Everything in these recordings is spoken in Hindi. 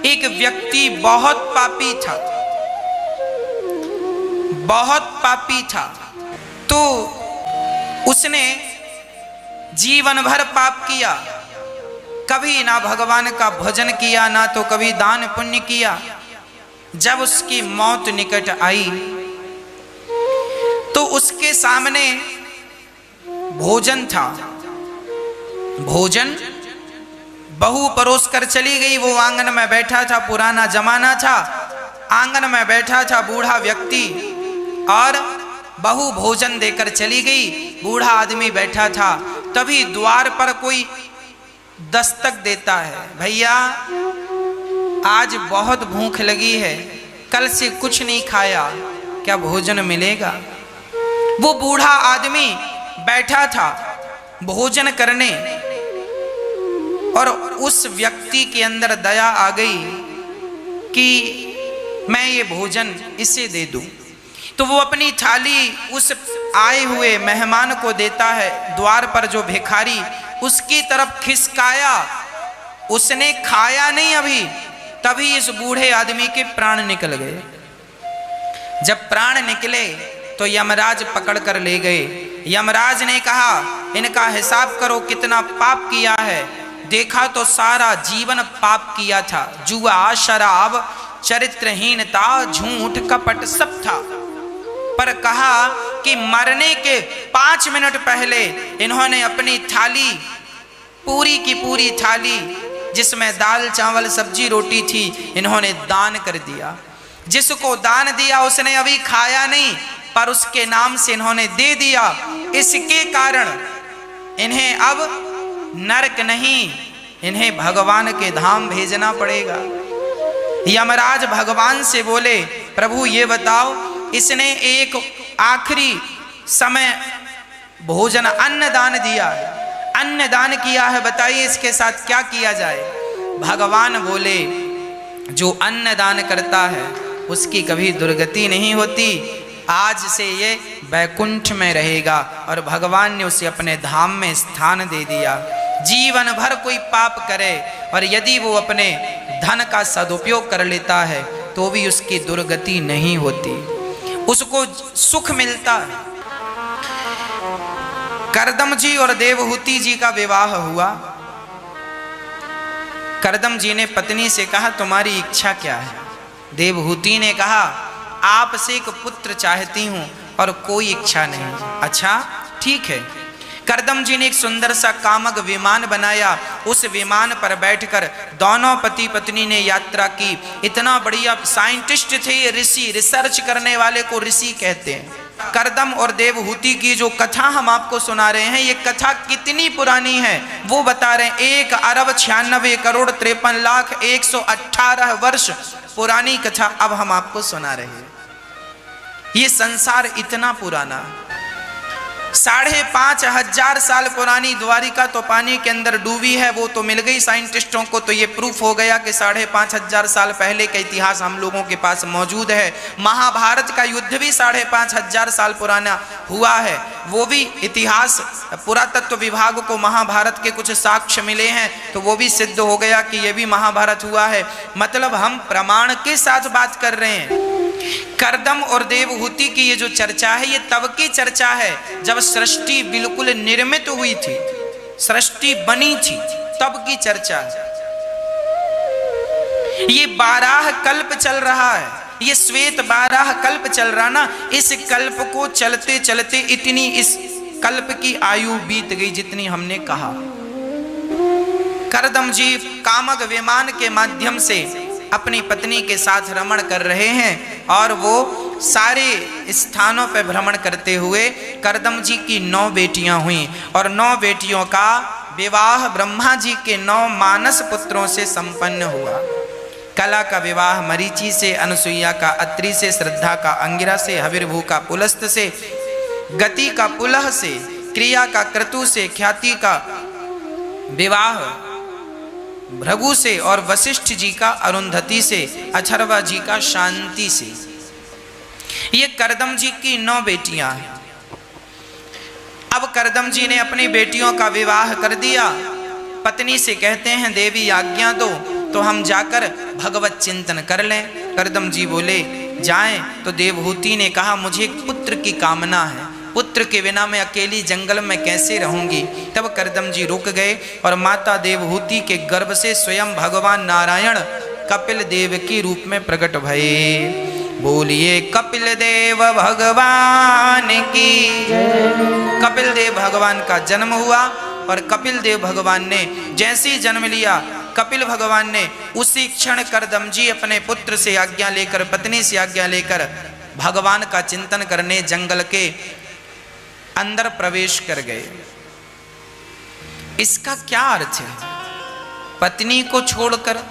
एक व्यक्ति बहुत पापी था, बहुत पापी था। तो उसने जीवन भर पाप किया, कभी ना भगवान का भजन किया, ना तो कभी दान पुण्य किया। जब उसकी मौत निकट आई तो उसके सामने भोजन था। भोजन बहू परोस कर चली गई। वो आंगन में बैठा था, पुराना जमाना था, आंगन में बैठा था बूढ़ा व्यक्ति और बहू भोजन देकर चली गई। बूढ़ा आदमी बैठा था। तभी द्वार पर कोई दस्तक देता है, भैया आज बहुत भूख लगी है, कल से कुछ नहीं खाया, क्या भोजन मिलेगा? वो बूढ़ा आदमी बैठा था भोजन करने और उस व्यक्ति के अंदर दया आ गई कि मैं ये भोजन इसे दे दूं। तो वो अपनी थाली उस आए हुए मेहमान को देता है। द्वार पर जो भिखारी उसकी तरफ खिसकाया, उसने खाया नहीं अभी, तभी इस बूढ़े आदमी के प्राण निकल गए। जब प्राण निकले तो यमराज पकड़ कर ले गए। यमराज ने कहा इनका हिसाब करो कितना पाप किया है। देखा तो सारा जीवन पाप किया था, जुआ, शराब, चरित्रहीनता, झूठ, कपट सब था। पर कहा कि मरने के 5 मिनट पहले इन्होंने अपनी थाली, पूरी की पूरी थाली जिसमें दाल चावल सब्जी रोटी थी, इन्होंने दान कर दिया। जिसको दान दिया उसने अभी खाया नहीं, पर उसके नाम से इन्होंने दे दिया। इसके कारण इन्हें अब नरक नहीं, इन्हें भगवान के धाम भेजना पड़ेगा। यमराज भगवान से बोले, प्रभु ये बताओ, इसने एक आखिरी समय भोजन अन्न दान दिया, अन्न दान किया है, बताइए इसके साथ क्या किया जाए? भगवान बोले, जो अन्न दान करता है उसकी कभी दुर्गति नहीं होती, आज से ये वैकुंठ में रहेगा। और भगवान ने उसे अपने धाम में स्थान दे दिया। जीवन भर कोई पाप करे और यदि वो अपने धन का सदुपयोग कर लेता है तो भी उसकी दुर्गति नहीं होती, उसको सुख मिलता है। करदम जी और देवहूति जी का विवाह हुआ। करदम जी ने पत्नी से कहा तुम्हारी इच्छा क्या है? देवहूति ने कहा आपसे एक पुत्र चाहती हूं और कोई इच्छा नहीं। अच्छा ठीक है। करदम जी ने एक सुंदर सा कामक विमान बनाया। उस विमान पर बैठकर दोनों पति पत्नी ने यात्रा की। इतना बढ़िया साइंटिस्ट थे ये ऋषि, रिसर्च करने वाले को ऋषि कहते हैं। करदम और देवहूति की जो कथा हम आपको सुना रहे हैं, ये कथा कितनी पुरानी है वो बता रहे हैं। 1,96,53,118 वर्ष पुरानी कथा अब हम आपको सुना रहे हैं। ये संसार इतना पुराना, 5,500 साल पुरानी द्वारिका तो पानी के अंदर डूबी है। वो तो मिल गई साइंटिस्टों को, तो ये प्रूफ हो गया कि 5,500 साल पहले का इतिहास हम लोगों के पास मौजूद है। महाभारत का युद्ध भी 5,500 साल पुराना हुआ है। वो भी इतिहास, पुरातत्व विभाग को महाभारत के कुछ साक्ष्य मिले हैं, तो वो भी सिद्ध हो गया कि ये भी महाभारत हुआ है। मतलब हम प्रमाण के साथ बात कर रहे हैं। करदम और देवहूति की ये जो चर्चा है, ये तब की चर्चा है जब सृष्टि बिल्कुल निर्मित हुई थी, सृष्टि बनी थी, तब की चर्चा है। ये 12 कल्प चल रहा है, ये श्वेत 12 कल्प चल रहा ना। इस कल्प को चलते चलते इतनी इस कल्प की आयु बीत गई जितनी हमने कहा। करदम जी कामक विमान के माध्यम से अपनी पत्नी के साथ भ्रमण कर रहे हैं और वो सारे स्थानों पर भ्रमण करते हुए करदम जी की 9 बेटियां हुई और 9 बेटियों का विवाह ब्रह्मा जी के 9 मानस पुत्रों से संपन्न हुआ। कला का विवाह मरीचि से, अनुसुईया का अत्रि से, श्रद्धा का अंगिरा से, हविर्भू का पुलस्त से, गति का पुलह से, क्रिया का क्रतु से, ख्याति का विवाह भृगु से और वशिष्ठ जी का अरुंधति से, अथर्वा जी का शांति से। ये करदम जी की 9 बेटियां हैं। अब करदम जी ने अपनी बेटियों का विवाह कर दिया। पत्नी से कहते हैं देवी आज्ञा दो तो हम जाकर भगवत चिंतन कर लें। करदम जी बोले जाएं। तो देवहूति ने कहा मुझे एक पुत्र की कामना है, पुत्र के बिना मैं अकेली जंगल में कैसे रहूंगी। तब करदम जी रुक गए और माता देवहूति के गर्भ से स्वयं भगवान नारायण कपिल देव के रूप में प्रकट भये। बोलिए कपिल देव भगवान की। कपिल देव भगवान का जन्म हुआ और कपिल देव भगवान ने जैसे ही जन्म लिया, कपिल भगवान ने उसी क्षण करदम जी अपने पुत्र से आज्ञा लेकर, पत्नी से आज्ञा लेकर भगवान का चिंतन करने जंगल के अंदर प्रवेश कर गए। इसका क्या अर्थ है? पत्नी को छोड़कर।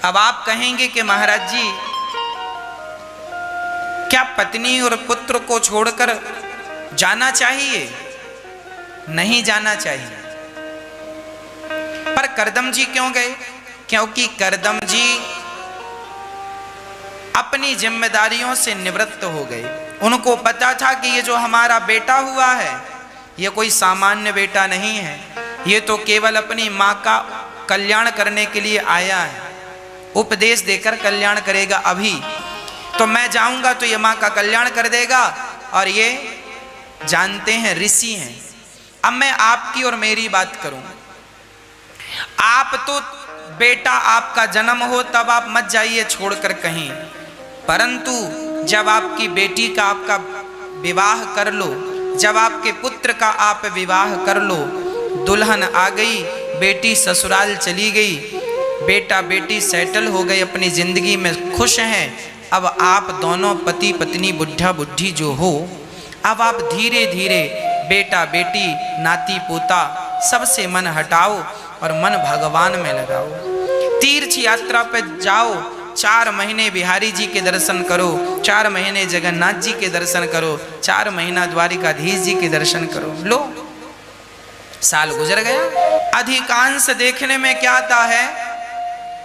अब आप कहेंगे कि महाराज जी क्या पत्नी और पुत्र को छोड़कर जाना चाहिए? नहीं जाना चाहिए। पर करदम जी क्यों गए? क्योंकि करदम जी अपनी जिम्मेदारियों से निवृत्त हो गए। उनको पता था कि ये जो हमारा बेटा हुआ है ये कोई सामान्य बेटा नहीं है, ये तो केवल अपनी माँ का कल्याण करने के लिए आया है, उपदेश देकर कल्याण करेगा। अभी तो मैं जाऊंगा तो ये माँ का कल्याण कर देगा, और ये जानते हैं ऋषि हैं। अब मैं आपकी और मेरी बात करूं। आप तो बेटा आपका जन्म हो तब आप मत जाइए छोड़कर कहीं, परंतु जब आपकी बेटी का आपका विवाह कर लो, जब आपके पुत्र का आप विवाह कर लो, दुल्हन आ गई, बेटी ससुराल चली गई, बेटा बेटी सेटल हो गए, अपनी जिंदगी में खुश हैं। अब आप दोनों पति पत्नी बुढ़ा बुढ़ी जो हो, अब आप धीरे धीरे बेटा बेटी नाती पोता सबसे मन हटाओ और मन भगवान में लगाओ। तीर्थ यात्रा पर जाओ, 4 महीने बिहारी जी के दर्शन करो, 4 महीने जगन्नाथ जी के दर्शन करो, 4 महीना द्वारिकाधीश जी के दर्शन करो। लो साल गुजर गया। अधिकांश देखने में क्या आता है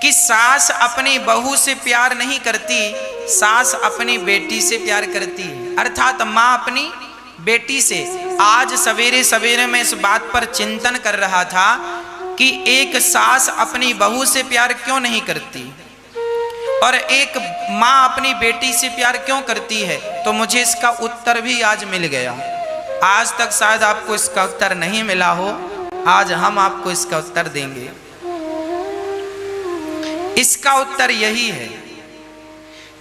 कि सास अपनी बहू से प्यार नहीं करती, सास अपनी बेटी से प्यार करती है, अर्थात माँ अपनी बेटी से। आज सवेरे सवेरे मैं इस बात पर चिंतन कर रहा था कि एक सास अपनी बहू से प्यार क्यों नहीं करती और एक माँ अपनी बेटी से प्यार क्यों करती है। तो मुझे इसका उत्तर भी आज मिल गया। आज तक शायद आपको इसका उत्तर नहीं मिला हो, आज हम आपको इसका उत्तर देंगे। इसका उत्तर यही है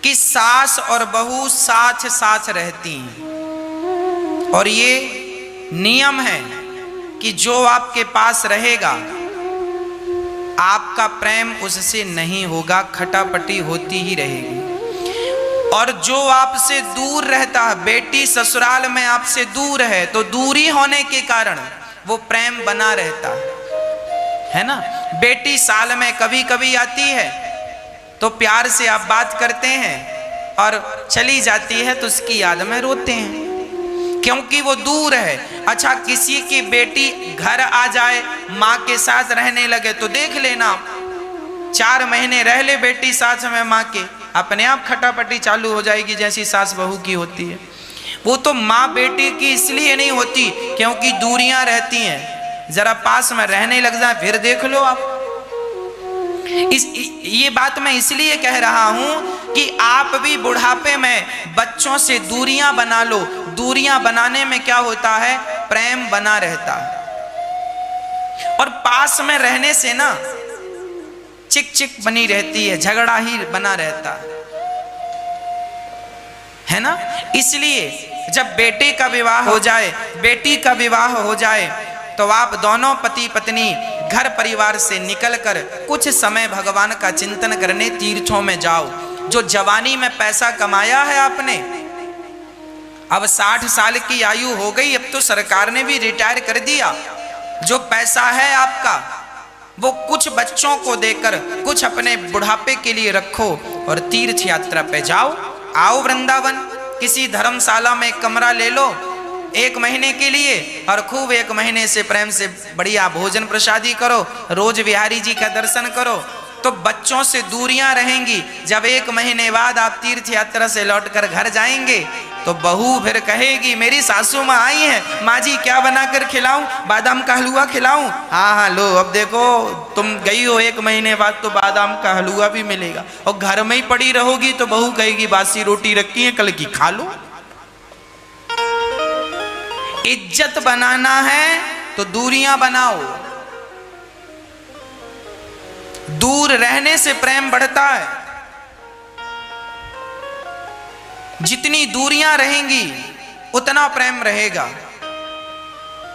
कि सास और बहू साथ साथ रहती हैं, और ये नियम है कि जो आपके पास रहेगा आपका प्रेम उससे नहीं होगा, खटापटी होती ही रहेगी। और जो आपसे दूर रहता है, बेटी ससुराल में आपसे दूर है, तो दूरी होने के कारण वो प्रेम बना रहता है ना। बेटी साल में कभी कभी आती है तो प्यार से आप बात करते हैं, और चली जाती है तो उसकी याद में रोते हैं क्योंकि वो दूर है। अच्छा, किसी की बेटी घर आ जाए, माँ के साथ रहने लगे, तो देख लेना 4 महीने रह ले बेटी साथ में माँ के, अपने आप खटापटी चालू हो जाएगी जैसी सास बहू की होती है। वो तो माँ बेटी की इसलिए नहीं होती क्योंकि दूरियां रहती हैं, जरा पास में रहने लग जाए फिर देख लो आप। ये बात मैं इसलिए कह रहा हूं कि आप भी बुढ़ापे में बच्चों से दूरियां बना लो। दूरियां बनाने में क्या होता है, प्रेम बना रहता है, और पास में रहने से ना चिक चिक बनी रहती है, झगड़ा ही बना रहता है ना। इसलिए जब बेटे का विवाह हो जाए, बेटी का विवाह हो जाए, तो आप दोनों पति पत्नी घर परिवार से निकलकर कुछ समय भगवान का चिंतन करने तीर्थों में जाओ। जो जवानी में पैसा कमाया है आपने, अब 60 साल की आयु हो गई, अब तो सरकार ने भी रिटायर कर दिया। जो पैसा है आपका वो कुछ बच्चों को देकर कुछ अपने बुढ़ापे के लिए रखो और तीर्थ यात्रा पे जाओ। आओ वृंदावन, किसी धर्मशाला में कमरा ले लो 1 महीने के लिए, और खूब 1 महीने से प्रेम से बढ़िया भोजन प्रसादी करो, रोज बिहारी जी का दर्शन करो, तो बच्चों से दूरियां रहेंगी। जब 1 महीने बाद आप तीर्थ यात्रा से लौटकर घर जाएंगे तो बहू फिर कहेगी मेरी सासू माँ आई हैं, माँ जी क्या बनाकर खिलाऊं, बादाम का हलवा खिलाऊं? हाँ हाँ लो, अब देखो तुम गई हो 1 महीने बाद तो बादाम का हलवा भी मिलेगा। और घर में ही पड़ी रहोगी तो बहू कहेगी बासी रोटी रखी है कल की खा लो। इज्जत बनाना है तो दूरियां बनाओ, दूर रहने से प्रेम बढ़ता है। जितनी दूरियां रहेंगी उतना प्रेम रहेगा।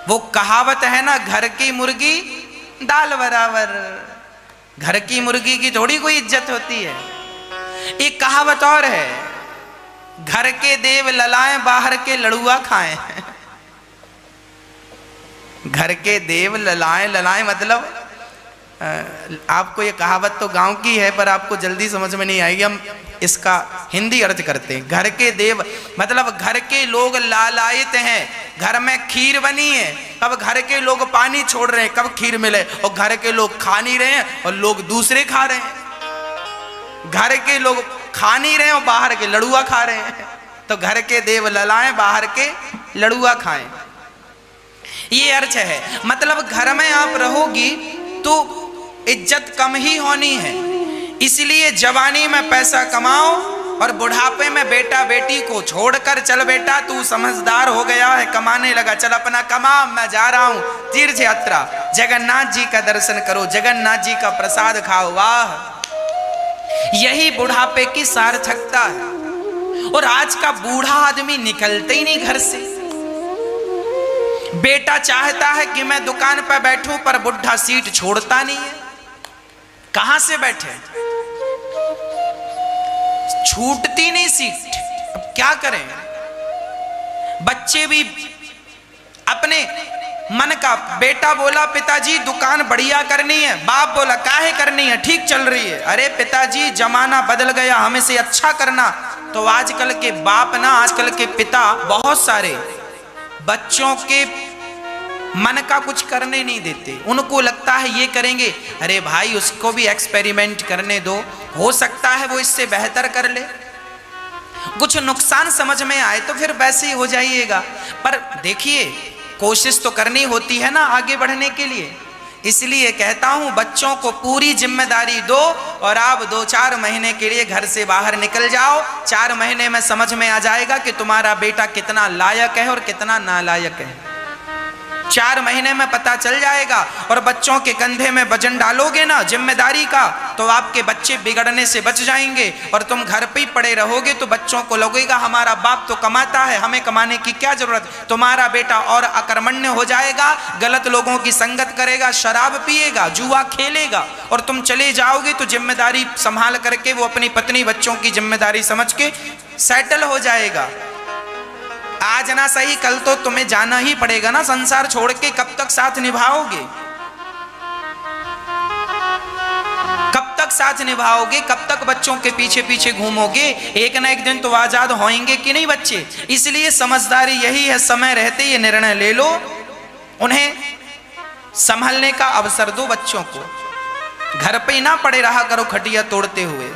वो कहावत है ना, घर की मुर्गी दाल बराबर। घर की मुर्गी की थोड़ी कोई इज्जत होती है। एक कहावत और है, घर के देव ललाएं बाहर के लड़ुआ खाएं। घर के देव ललाएं, ललाएं मतलब आपको ये कहावत तो गांव की है पर आपको जल्दी समझ में नहीं आएगी, हम इसका हिंदी अर्थ करते हैं। घर के देव मतलब घर के लोग लालायित हैं। घर में खीर बनी है, अब घर के लोग पानी छोड़ रहे हैं कब खीर मिले, और घर के लोग खा नहीं रहे हैं और लोग दूसरे खा रहे हैं। घर के लोग खा नहीं रहे हैं और बाहर के लड़ुआ खा रहे हैं। तो घर के देव ललाएं बाहर के लड़ुआ खाएं, ये अर्थ है। मतलब घर में आप रहोगी तो इज्जत कम ही होनी है। इसलिए जवानी में पैसा कमाओ और बुढ़ापे में बेटा बेटी को छोड़कर चल बेटा तू समझदार हो गया है, कमाने लगा, चल अपना कमा, मैं जा रहा हूं तीर्थ यात्रा, जगन्नाथ जी का दर्शन करो, जगन्नाथ जी का प्रसाद खाओ। वाह, यही बुढ़ापे की सार्थकता है। और आज का बूढ़ा आदमी निकलते ही नहीं घर से। बेटा चाहता है कि मैं दुकान पर बैठूं पर बुढ़ा सीट छोड़ता नहीं है। कहां से बैठे, छूटती नहीं सीट। अब क्या करें? बच्चे भी अपने मन का, बेटा बोला पिताजी दुकान बढ़िया करनी है, बाप बोला काहे करनी है, ठीक चल रही है। अरे पिताजी जमाना बदल गया, हमें से अच्छा करना। तो आजकल के बाप ना, आजकल के पिता बहुत सारे बच्चों के मन का कुछ करने नहीं देते। उनको लगता है ये करेंगे, अरे भाई उसको भी एक्सपेरिमेंट करने दो, हो सकता है वो इससे बेहतर कर ले। कुछ नुकसान समझ में आए तो फिर वैसे ही हो जाइएगा। पर देखिए कोशिश तो करनी होती है ना आगे बढ़ने के लिए। इसलिए कहता हूं बच्चों को पूरी जिम्मेदारी दो और आप 2-4 महीने के लिए घर से बाहर निकल जाओ। 4 महीने में समझ में आ जाएगा कि तुम्हारा बेटा कितना लायक है और कितना नालायक है। 4 महीने में पता चल जाएगा। और बच्चों के कंधे में वजन डालोगे ना जिम्मेदारी का, तो आपके बच्चे बिगड़ने से बच जाएंगे। और तुम घर पे ही पड़े रहोगे तो बच्चों को लगेगा हमारा बाप तो कमाता है, हमें कमाने की क्या जरूरत। तुम्हारा बेटा और अकर्मण्य हो जाएगा, गलत लोगों की संगत करेगा, शराब पिएगा, जुआ खेलेगा। और तुम चले जाओगे तो जिम्मेदारी संभाल करके वो अपनी पत्नी बच्चों की जिम्मेदारी समझ के सेटल हो जाएगा। आज ना सही कल तो तुम्हें जाना ही पड़ेगा ना संसार छोड़ के। कब तक साथ निभाओगे, कब तक साथ निभाओगे, कब तक बच्चों के पीछे पीछे घूमोगे। एक ना एक दिन तो आजाद होंगे कि नहीं बच्चे। इसलिए समझदारी यही है, समय रहते ये निर्णय ले लो, उन्हें संभलने का अवसर दो बच्चों को। घर पे ना पड़े रहा करो खटिया तोड़ते हुए।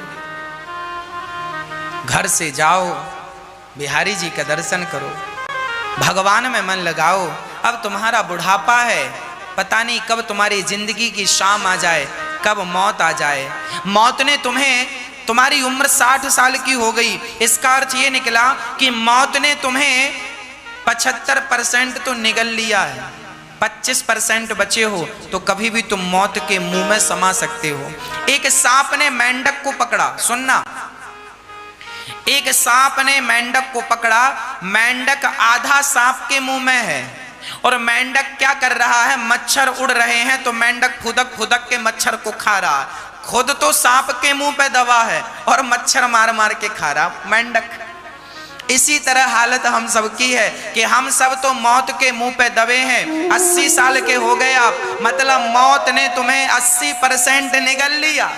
घर से जाओ, बिहारी जी का दर्शन करो, भगवान में मन लगाओ। अब तुम्हारा बुढ़ापा है, पता नहीं कब तुम्हारी जिंदगी की शाम आ जाए, कब मौत आ जाए। मौत ने तुम्हें, तुम्हारी उम्र 60 साल की हो गई, इसका अर्थ ये निकला कि मौत ने तुम्हें 75% तो निगल लिया है, 25% बचे हो तो कभी भी तुम मौत के मुंह में समा सकते हो। एक सांप ने मेंढक को पकड़ा, सुनना, एक सांप ने मेंढक को पकड़ा। मेंढक आधा सांप के मुंह में है और मेंढक क्या कर रहा है, मच्छर उड़ रहे हैं तो मेंढक फुदक फुदक के मच्छर को खा रहा है। खुद तो सांप के मुंह पे दबा है और मच्छर मार मार के खा रहा मेंढक। इसी तरह हालत हम सबकी है कि हम सब तो मौत के मुंह पे दबे हैं। 80 साल के हो गए आप, मतलब मौत ने तुम्हें 80% निगल लिया।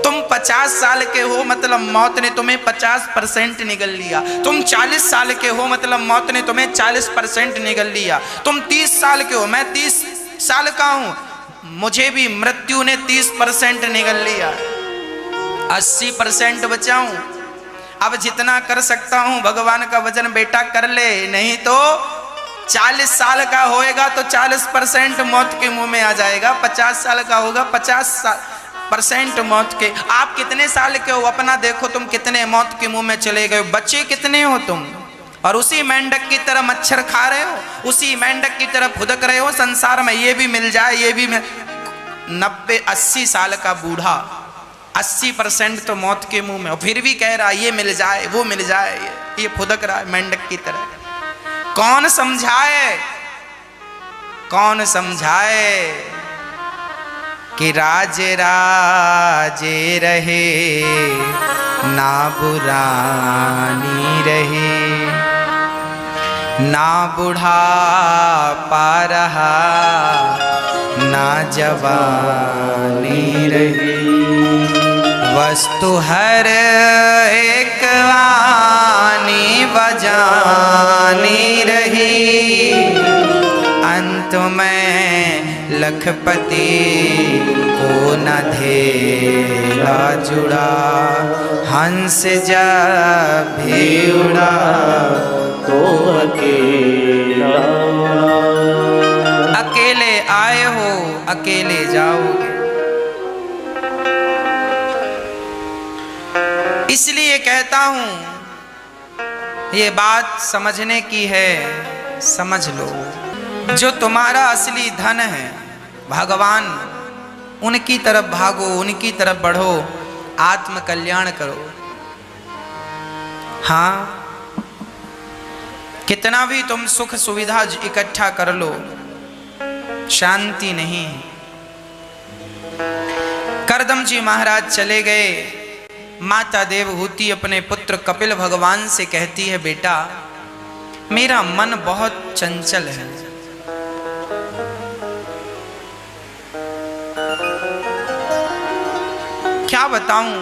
तुम 50 साल के हो, मतलब मौत ने तुम्हें 50% निगल लिया। तुम 40 साल के हो, मतलब मौत ने तुम्हें 40% निगल लिया। तुम 30 साल के हो, मैं 30 साल का हूं, मुझे भी मृत्यु ने 30% निगल लिया, 80% बचा हूं। अब जितना कर सकता हूं भगवान का भजन बेटा कर ले, नहीं तो 40 साल का होएगा तो 40% मौत के मुंह में आ जाएगा, 50 साल का होगा 50% मौत के। आप कितने साल के हो अपना देखो, तुम कितने मौत के मुंह में चले गए, बच्चे कितने हो तुम, और उसी मेंढक की तरह मच्छर खा रहे हो, उसी मेंढक की तरह फुदक रहे हो संसार में, ये भी मिल जाए ये भी मिल। 90-80 साल का बूढ़ा 80% तो मौत के मुंह में, और फिर भी कह रहा है ये मिल जाए वो मिल जाए, ये फुदक रहा है मेंढक की तरह। कौन समझाए, कौन समझाए कि राजे राजे रहे ना बुरानी रहे, ना बुढ़ापा रहा ना जवानी रही, वस्तु हर एक वानी बजानी रही, अंत में लखपति को न धेला जुड़ा, हंस जब भी उड़ा तो अकेला। अकेले आए हो अकेले जाओगे, इसलिए कहता हूं ये बात समझने की है, समझ लो। जो तुम्हारा असली धन है भगवान, उनकी तरफ भागो, उनकी तरफ बढ़ो, आत्म कल्याण करो। हाँ, कितना भी तुम सुख सुविधा इकट्ठा कर लो, शांति नहीं। करदम जी महाराज चले गए, माता देवहूति अपने पुत्र कपिल भगवान से कहती है, बेटा मेरा मन बहुत चंचल है, क्या बताऊं,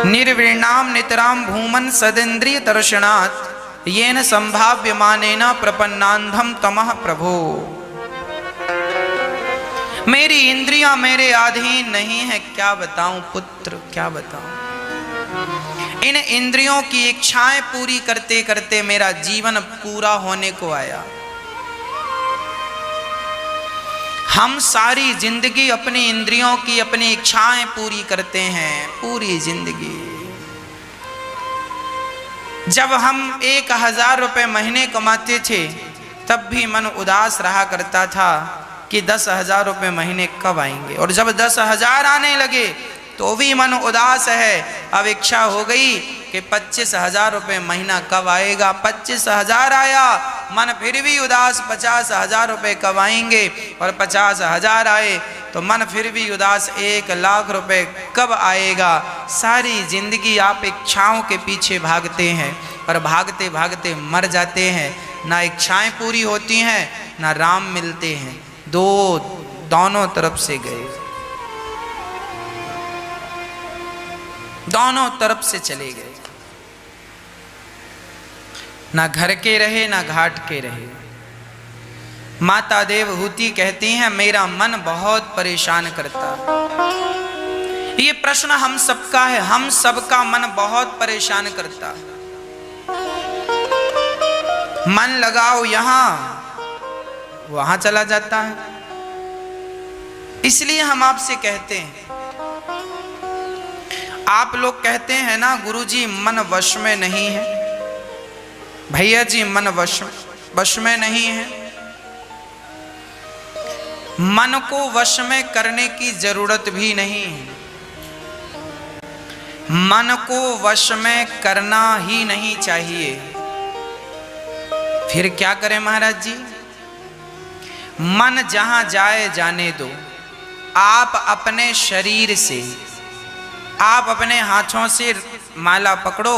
निर्विणाम नितराम भूमन सदेन्द्रिय दर्शनात् येन संभाव्यमानेन प्रपन्नांधम तमः प्रभो। मेरी इंद्रियां मेरे अधीन नहीं है, क्या बताऊं पुत्र क्या बताऊं। इन इंद्रियों की इच्छाएं पूरी करते करते मेरा जीवन पूरा होने को आया। हम सारी जिंदगी अपनी इंद्रियों की अपनी इच्छाएं पूरी करते हैं, पूरी जिंदगी। जब हम 1000 रुपए महीने कमाते थे तब भी मन उदास रहा करता था कि 10,000 रुपए महीने कब आएंगे, और जब 10,000 आने लगे तो भी मन उदास है। अब इच्छा हो गई कि 25,000 रुपए महीना कब आएगा। 25,000 आया, मन फिर भी उदास, 50,000 रुपए कब आएंगे, और 50,000 आए तो मन फिर भी उदास, 1,00,000 रुपए कब आएगा। सारी जिंदगी आप इच्छाओं के पीछे भागते हैं और भागते भागते मर जाते हैं। ना इच्छाएं पूरी होती हैं ना राम मिलते हैं, दोनों तरफ से गए, दोनों तरफ से चले गए। ना घर के रहे ना घाट के रहे। माता देवहूति कहती हैं, मेरा मन बहुत परेशान करता। ये प्रश्न हम सबका है, हम सबका मन बहुत परेशान करता। मन लगाओ यहां वहां चला जाता है। इसलिए हम आपसे कहते हैं, आप लोग कहते हैं ना गुरुजी मन वश में नहीं है, भैया जी मन वश में नहीं है। मन को वश में करने की जरूरत भी नहीं है, मन को वश में करना ही नहीं चाहिए। फिर क्या करें महाराज जी? मन जहां जाए जाने दो। आप अपने शरीर से, आप अपने हाथों से माला पकड़ो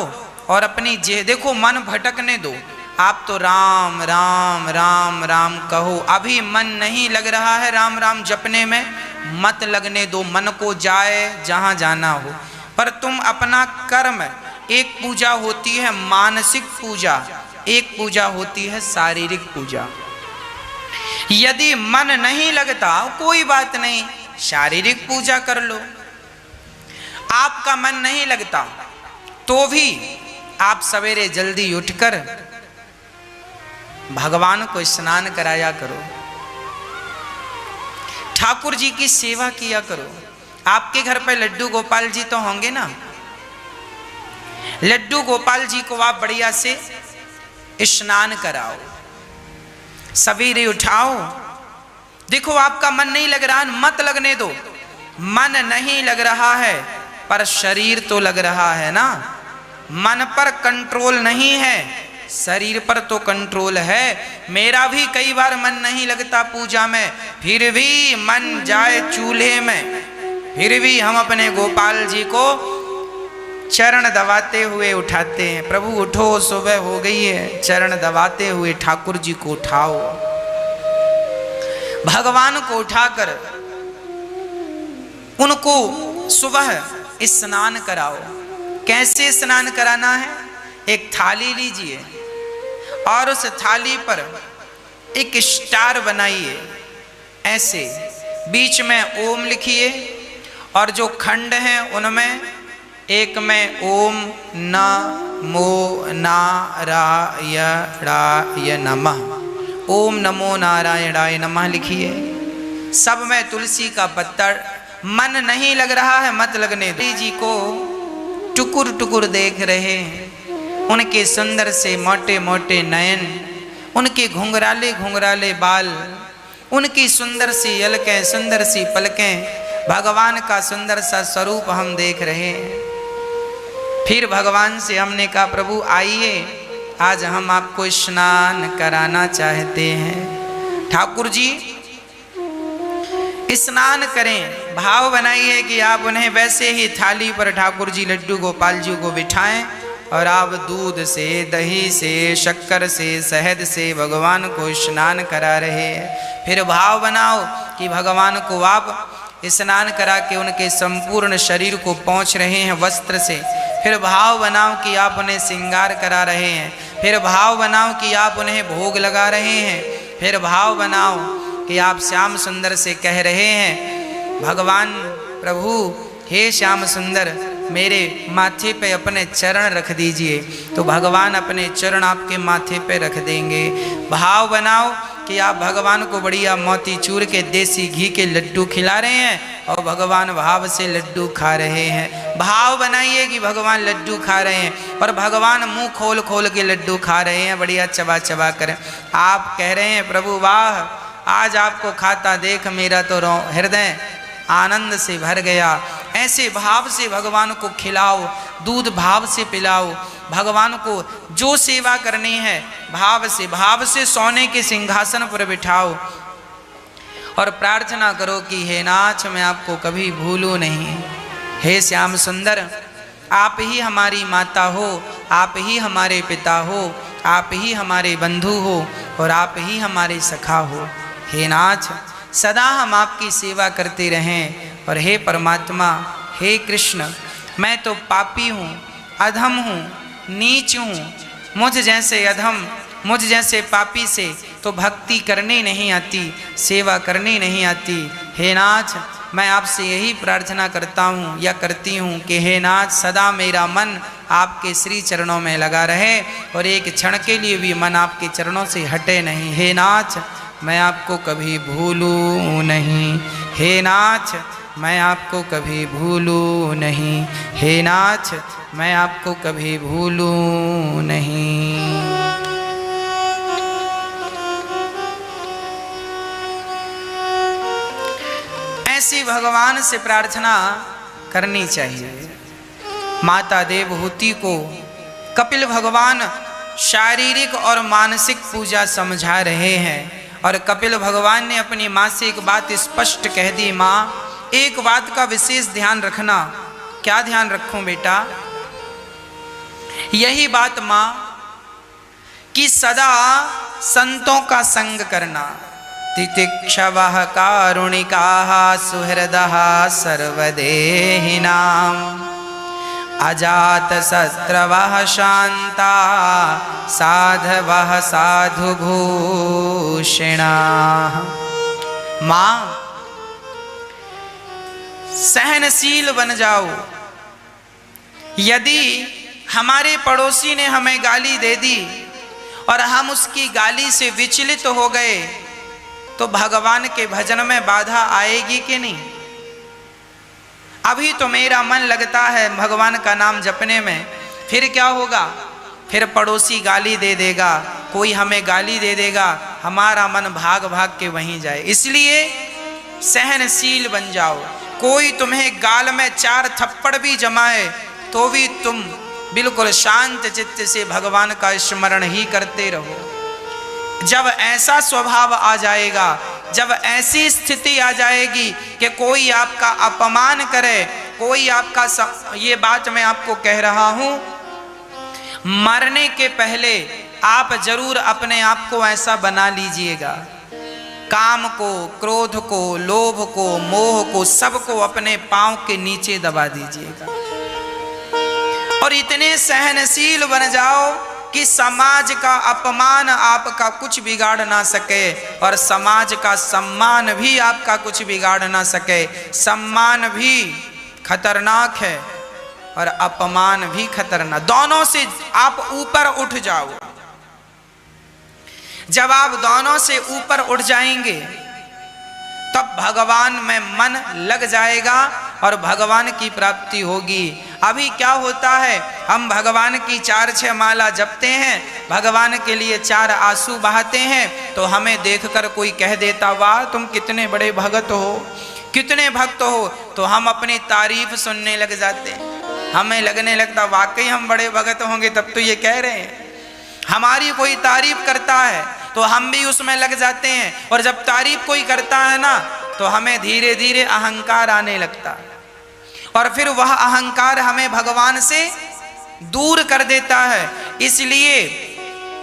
और अपनी देखो मन भटकने दो। आप तो राम राम राम राम कहो, अभी मन नहीं लग रहा है राम राम जपने में, मत लगने दो, मन को जाए जहां जाना हो। पर तुम अपना कर्म, एक पूजा होती है मानसिक पूजा, एक पूजा होती है शारीरिक पूजा। यदि मन नहीं लगता कोई बात नहीं, शारीरिक पूजा कर लो। आपका मन नहीं लगता तो भी आप सवेरे जल्दी उठकर भगवान को स्नान कराया करो, ठाकुर जी की सेवा किया करो। आपके घर पे लड्डू गोपाल जी तो होंगे ना, लड्डू गोपाल जी को आप बढ़िया से स्नान कराओ, सवेरे उठाओ। देखो आपका मन नहीं लग रहा, मत लगने दो। मन नहीं लग रहा है पर शरीर तो लग रहा है ना। मन पर कंट्रोल नहीं है, शरीर पर तो कंट्रोल है। मेरा भी कई बार मन नहीं लगता पूजा में, फिर भी मन जाए चूल्हे में, फिर भी हम अपने गोपाल जी को चरण दबाते हुए उठाते हैं। प्रभु उठो, सुबह हो गई है। चरण दबाते हुए ठाकुर जी को उठाओ, भगवान को उठाकर उनको सुबह स्नान कराओ। कैसे स्नान कराना है? एक थाली लीजिए और उस थाली पर एक स्टार बनाइए, ऐसे बीच में ओम लिखिए और जो खंड हैं उनमें एक में ओम नमो नारायणाय नमः, ओम नमो नारायणाय नमः लिखिए। सब में तुलसी का पत्ता। मन नहीं लग रहा है, मत लगने दो। जी को टुकुर टुकुर देख रहे हैं, उनके सुंदर से मोटे मोटे नयन, उनके घुंघराले घुंघराले बाल, उनकी सुंदर सी यलकें, सुंदर सी पलकें, भगवान का सुंदर सा स्वरूप हम देख रहे हैं। फिर भगवान से हमने कहा प्रभु आइए, आज हम आपको स्नान कराना चाहते हैं। ठाकुर जी स्नान करें। भाव बनाइए कि आप उन्हें वैसे ही थाली पर ठाकुर जी लड्डू गोपाल जी को बिठाएं और आप दूध से, दही से, शक्कर से, शहद से भगवान को स्नान करा रहे हैं। फिर भाव बनाओ कि भगवान को आप स्नान करा के उनके संपूर्ण शरीर को पोंछ रहे हैं वस्त्र से। फिर भाव बनाओ कि आप उन्हें श्रृंगार करा रहे हैं। फिर भाव बनाओ कि आप उन्हें भोग लगा रहे हैं। फिर भाव बनाओ कि आप श्याम सुंदर से कह रहे हैं भगवान प्रभु हे श्याम सुंदर मेरे माथे पे अपने चरण रख दीजिए, तो भगवान अपने चरण आपके माथे पे रख देंगे। भाव बनाओ कि आप भगवान को बढ़िया मोती चूर के देसी घी के लड्डू खिला रहे हैं और भगवान भाव से लड्डू खा रहे हैं। भाव बनाइए कि भगवान लड्डू खा रहे हैं और भगवान मुंह खोल खोल के लड्डू खा रहे हैं, बढ़िया चबा चबा कर। आप कह रहे हैं प्रभु वाह, आज आपको खाता देख मेरा तो हृदय आनंद से भर गया। ऐसे भाव से भगवान को खिलाओ, दूध भाव से पिलाओ, भगवान को जो सेवा करनी है भाव से सोने के सिंहासन पर बिठाओ और प्रार्थना करो कि हे नाथ मैं आपको कभी भूलूं नहीं। हे श्याम सुंदर आप ही हमारी माता हो, आप ही हमारे पिता हो, आप ही हमारे बंधु हो और आप ही हमारे सखा हो। हे नाथ सदा हम आपकी सेवा करते रहें। और हे परमात्मा, हे कृष्ण, मैं तो पापी हूँ, अधम हूँ, नीच हूँ। मुझ जैसे अधम, मुझ जैसे पापी से तो भक्ति करनी नहीं आती, सेवा करनी नहीं आती। हे नाथ मैं आपसे यही प्रार्थना करता हूँ या करती हूँ कि हे नाथ सदा मेरा मन आपके श्री चरणों में लगा रहे और एक क्षण के लिए भी मन आपके चरणों से हटे नहीं। हे नाथ मैं आपको कभी भूलूं नहीं। हे नाथ मैं आपको कभी भूलूं नहीं। हे नाथ मैं आपको कभी भूलूं नहीं। ऐसी भगवान से प्रार्थना करनी चाहिए। माता देवहूति को कपिल भगवान शारीरिक और मानसिक पूजा समझा रहे हैं और कपिल भगवान ने अपनी माँ से एक बात स्पष्ट कह दी, माँ एक बात का विशेष ध्यान रखना। क्या ध्यान रखूं बेटा? यही बात माँ कि सदा संतों का संग करना। तितिक्षवः कारुणिकाः सुहृदः सर्वदेहिनां अजातशत्रवः शान्ता साधवः साधुभूषिणाः। माँ सहनशील बन जाओ, यदि हमारे पड़ोसी ने हमें गाली दे दी और हम उसकी गाली से विचलित हो गए तो भगवान के भजन में बाधा आएगी कि नहीं? अभी तो मेरा मन लगता है भगवान का नाम जपने में, फिर क्या होगा? फिर पड़ोसी गाली दे देगा, कोई हमें गाली दे देगा, हमारा मन भाग भाग के वहीं जाए। इसलिए सहनशील बन जाओ। कोई तुम्हें गाल में 4 थप्पड़ भी जमाए तो भी तुम बिल्कुल शांत चित्त से भगवान का स्मरण ही करते रहो। जब ऐसा स्वभाव आ जाएगा, जब ऐसी स्थिति आ जाएगी कि कोई आपका अपमान करे, कोई आपका ये बात मैं आपको कह रहा हूं, मरने के पहले आप जरूर अपने आप को ऐसा बना लीजिएगा, काम को, क्रोध को, लोभ को, मोह को, सबको अपने पांव के नीचे दबा दीजिएगा और इतने सहनशील बन जाओ कि समाज का अपमान आपका कुछ बिगाड़ ना सके और समाज का सम्मान भी आपका कुछ बिगाड़ ना सके। सम्मान भी खतरनाक है और अपमान भी खतरनाक, दोनों से आप ऊपर उठ जाओ। जब आप दोनों से ऊपर उठ जाएंगे तब भगवान में मन लग जाएगा और भगवान की प्राप्ति होगी। अभी क्या होता है, हम भगवान की 4-6 माला जपते हैं, भगवान के लिए 4 आंसू बहाते हैं, तो हमें देखकर कोई कह देता वाह तुम कितने बड़े भगत हो, कितने भक्त हो, तो हम अपनी तारीफ सुनने लग जाते हैं। हमें लगने लगता वाकई हम बड़े भगत होंगे तब तो ये कह रहे हैं। हमारी कोई तारीफ करता है तो हम भी उसमें लग जाते हैं और जब तारीफ कोई करता है ना तो हमें धीरे धीरे अहंकार आने लगता है और फिर वह अहंकार हमें भगवान से दूर कर देता है। इसलिए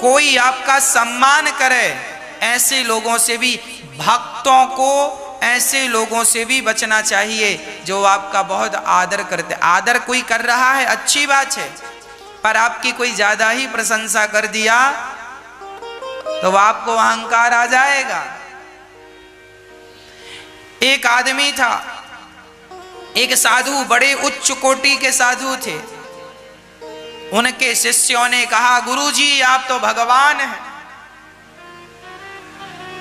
कोई आपका सम्मान करे, ऐसे लोगों से भी, भक्तों को ऐसे लोगों से भी बचना चाहिए जो आपका बहुत आदर करते। आदर कोई कर रहा है अच्छी बात है, पर आपकी कोई ज्यादा ही प्रशंसा कर दिया तो आपको अहंकार आ जाएगा। एक आदमी था, एक साधु, बड़े उच्च कोटि के साधु थे। उनके शिष्यों ने कहा गुरुजी आप तो भगवान हैं।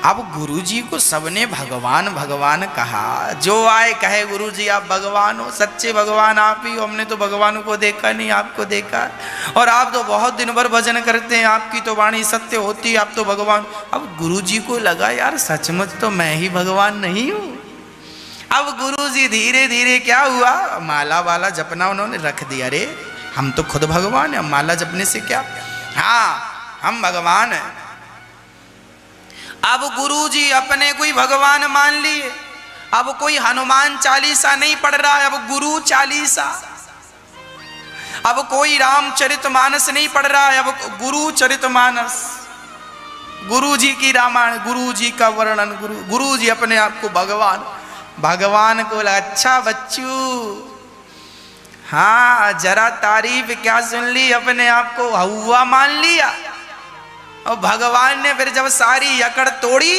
अब गुरुजी को सबने भगवान भगवान कहा, जो आए कहे गुरुजी आप भगवान हो, सच्चे भगवान आप ही हो, हमने तो भगवान को देखा नहीं आपको देखा, और आप तो बहुत दिन भर भजन करते हैं, आपकी तो वाणी सत्य होती है, आप तो भगवान। अब गुरुजी को लगा यार सचमुच तो मैं ही भगवान नहीं हूं। अब गुरुजी धीरे धीरे क्या हुआ, माला वाला जपना उन्होंने रख दिया। अरे हम तो खुद भगवान है, माला जपने से क्या, हाँ हम भगवान हैं। अब गुरुजी अपने कोई भगवान मान लिए। अब कोई हनुमान चालीसा नहीं पढ़ रहा है, अब गुरु चालीसा। अब कोई रामचरितमानस नहीं पढ़ रहा है, अब गुरु चरितमानस। गुरु जी की रामायण, गुरु जी का वर्णन, गुरु जी अपने आप को भगवान। भगवान को अच्छा बच्चू, हाँ जरा तारीफ क्या सुन ली, अपने आप को हुआ मान लिया। और भगवान ने फिर जब सारी अकड़ तोड़ी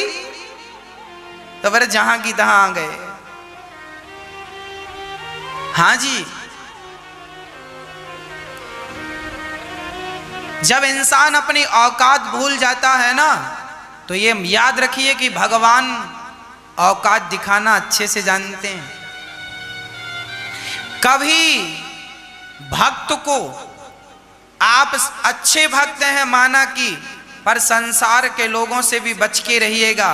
तो फिर जहां की तहां आ गए। हाँ जी, जब इंसान अपनी औकात भूल जाता है ना तो ये याद रखिए कि भगवान औकात दिखाना अच्छे से जानते हैं। कभी भक्त को आप अच्छे भक्त हैं माना कि, पर संसार के लोगों से भी बच के रहिएगा।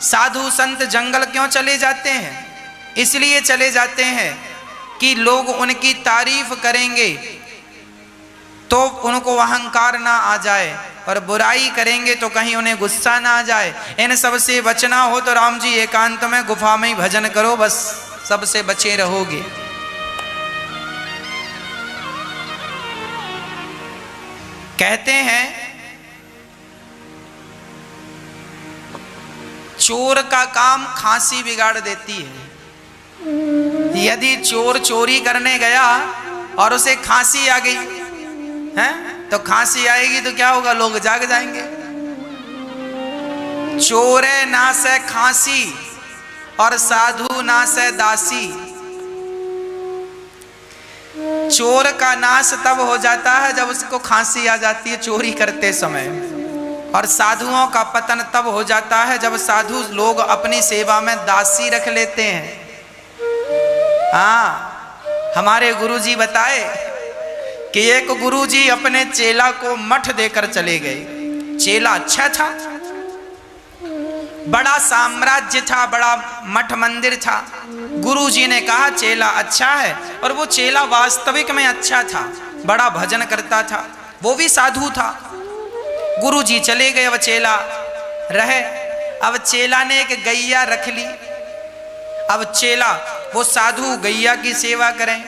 साधु संत जंगल क्यों चले जाते हैं, इसलिए चले जाते हैं कि लोग उनकी तारीफ करेंगे तो उनको अहंकार ना आ जाए, और बुराई करेंगे तो कहीं उन्हें गुस्सा ना आ जाए। इन सब से बचना हो तो राम जी एकांत में गुफा में ही भजन करो, बस सबसे बचे रहोगे। कहते हैं चोर का काम खांसी बिगाड़ देती है। यदि चोर चोरी करने गया और उसे खांसी आ गई है तो खांसी आएगी तो क्या होगा, लोग जाग जाएंगे। चोरे ना से खांसी और साधु ना से दासी। चोर का नाश तब हो जाता है जब उसको खांसी आ जाती है चोरी करते समय, और साधुओं का पतन तब हो जाता है जब साधु लोग अपनी सेवा में दासी रख लेते हैं। हाँ, हमारे गुरुजी बताए कि एक गुरुजी अपने चेला को मठ देकर चले गए। चेला अच्छा था, बड़ा साम्राज्य था, बड़ा मठ मंदिर था। गुरुजी ने कहा चेला अच्छा है, और वो चेला वास्तविक में अच्छा था, बड़ा भजन करता था, वो भी साधु था। गुरुजी चले गए, अब चेला रहे। अब चेला ने एक गैया रख ली। अब चेला वो साधु गैया की सेवा करें।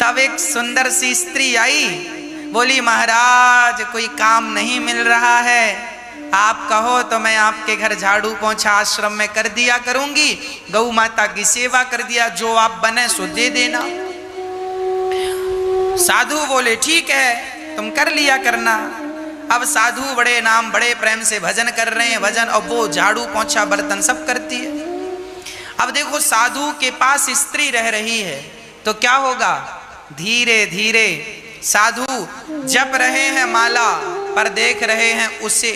तब एक सुंदर सी स्त्री आई, बोली महाराज कोई काम नहीं मिल रहा है, आप कहो तो मैं आपके घर झाड़ू पोंछा आश्रम में कर दिया करूंगी, गौ माता की सेवा कर दिया, जो आप बने सो दे देना। साधु बोले ठीक है तुम कर लिया करना। अब साधु बड़े नाम बड़े प्रेम से भजन कर रहे हैं, भजन, और वो झाड़ू पोंछा बर्तन सब करती है। अब देखो साधु के पास स्त्री रह रही है तो क्या होगा, धीरे धीरे साधु जप रहे हैं माला पर देख रहे हैं उसे,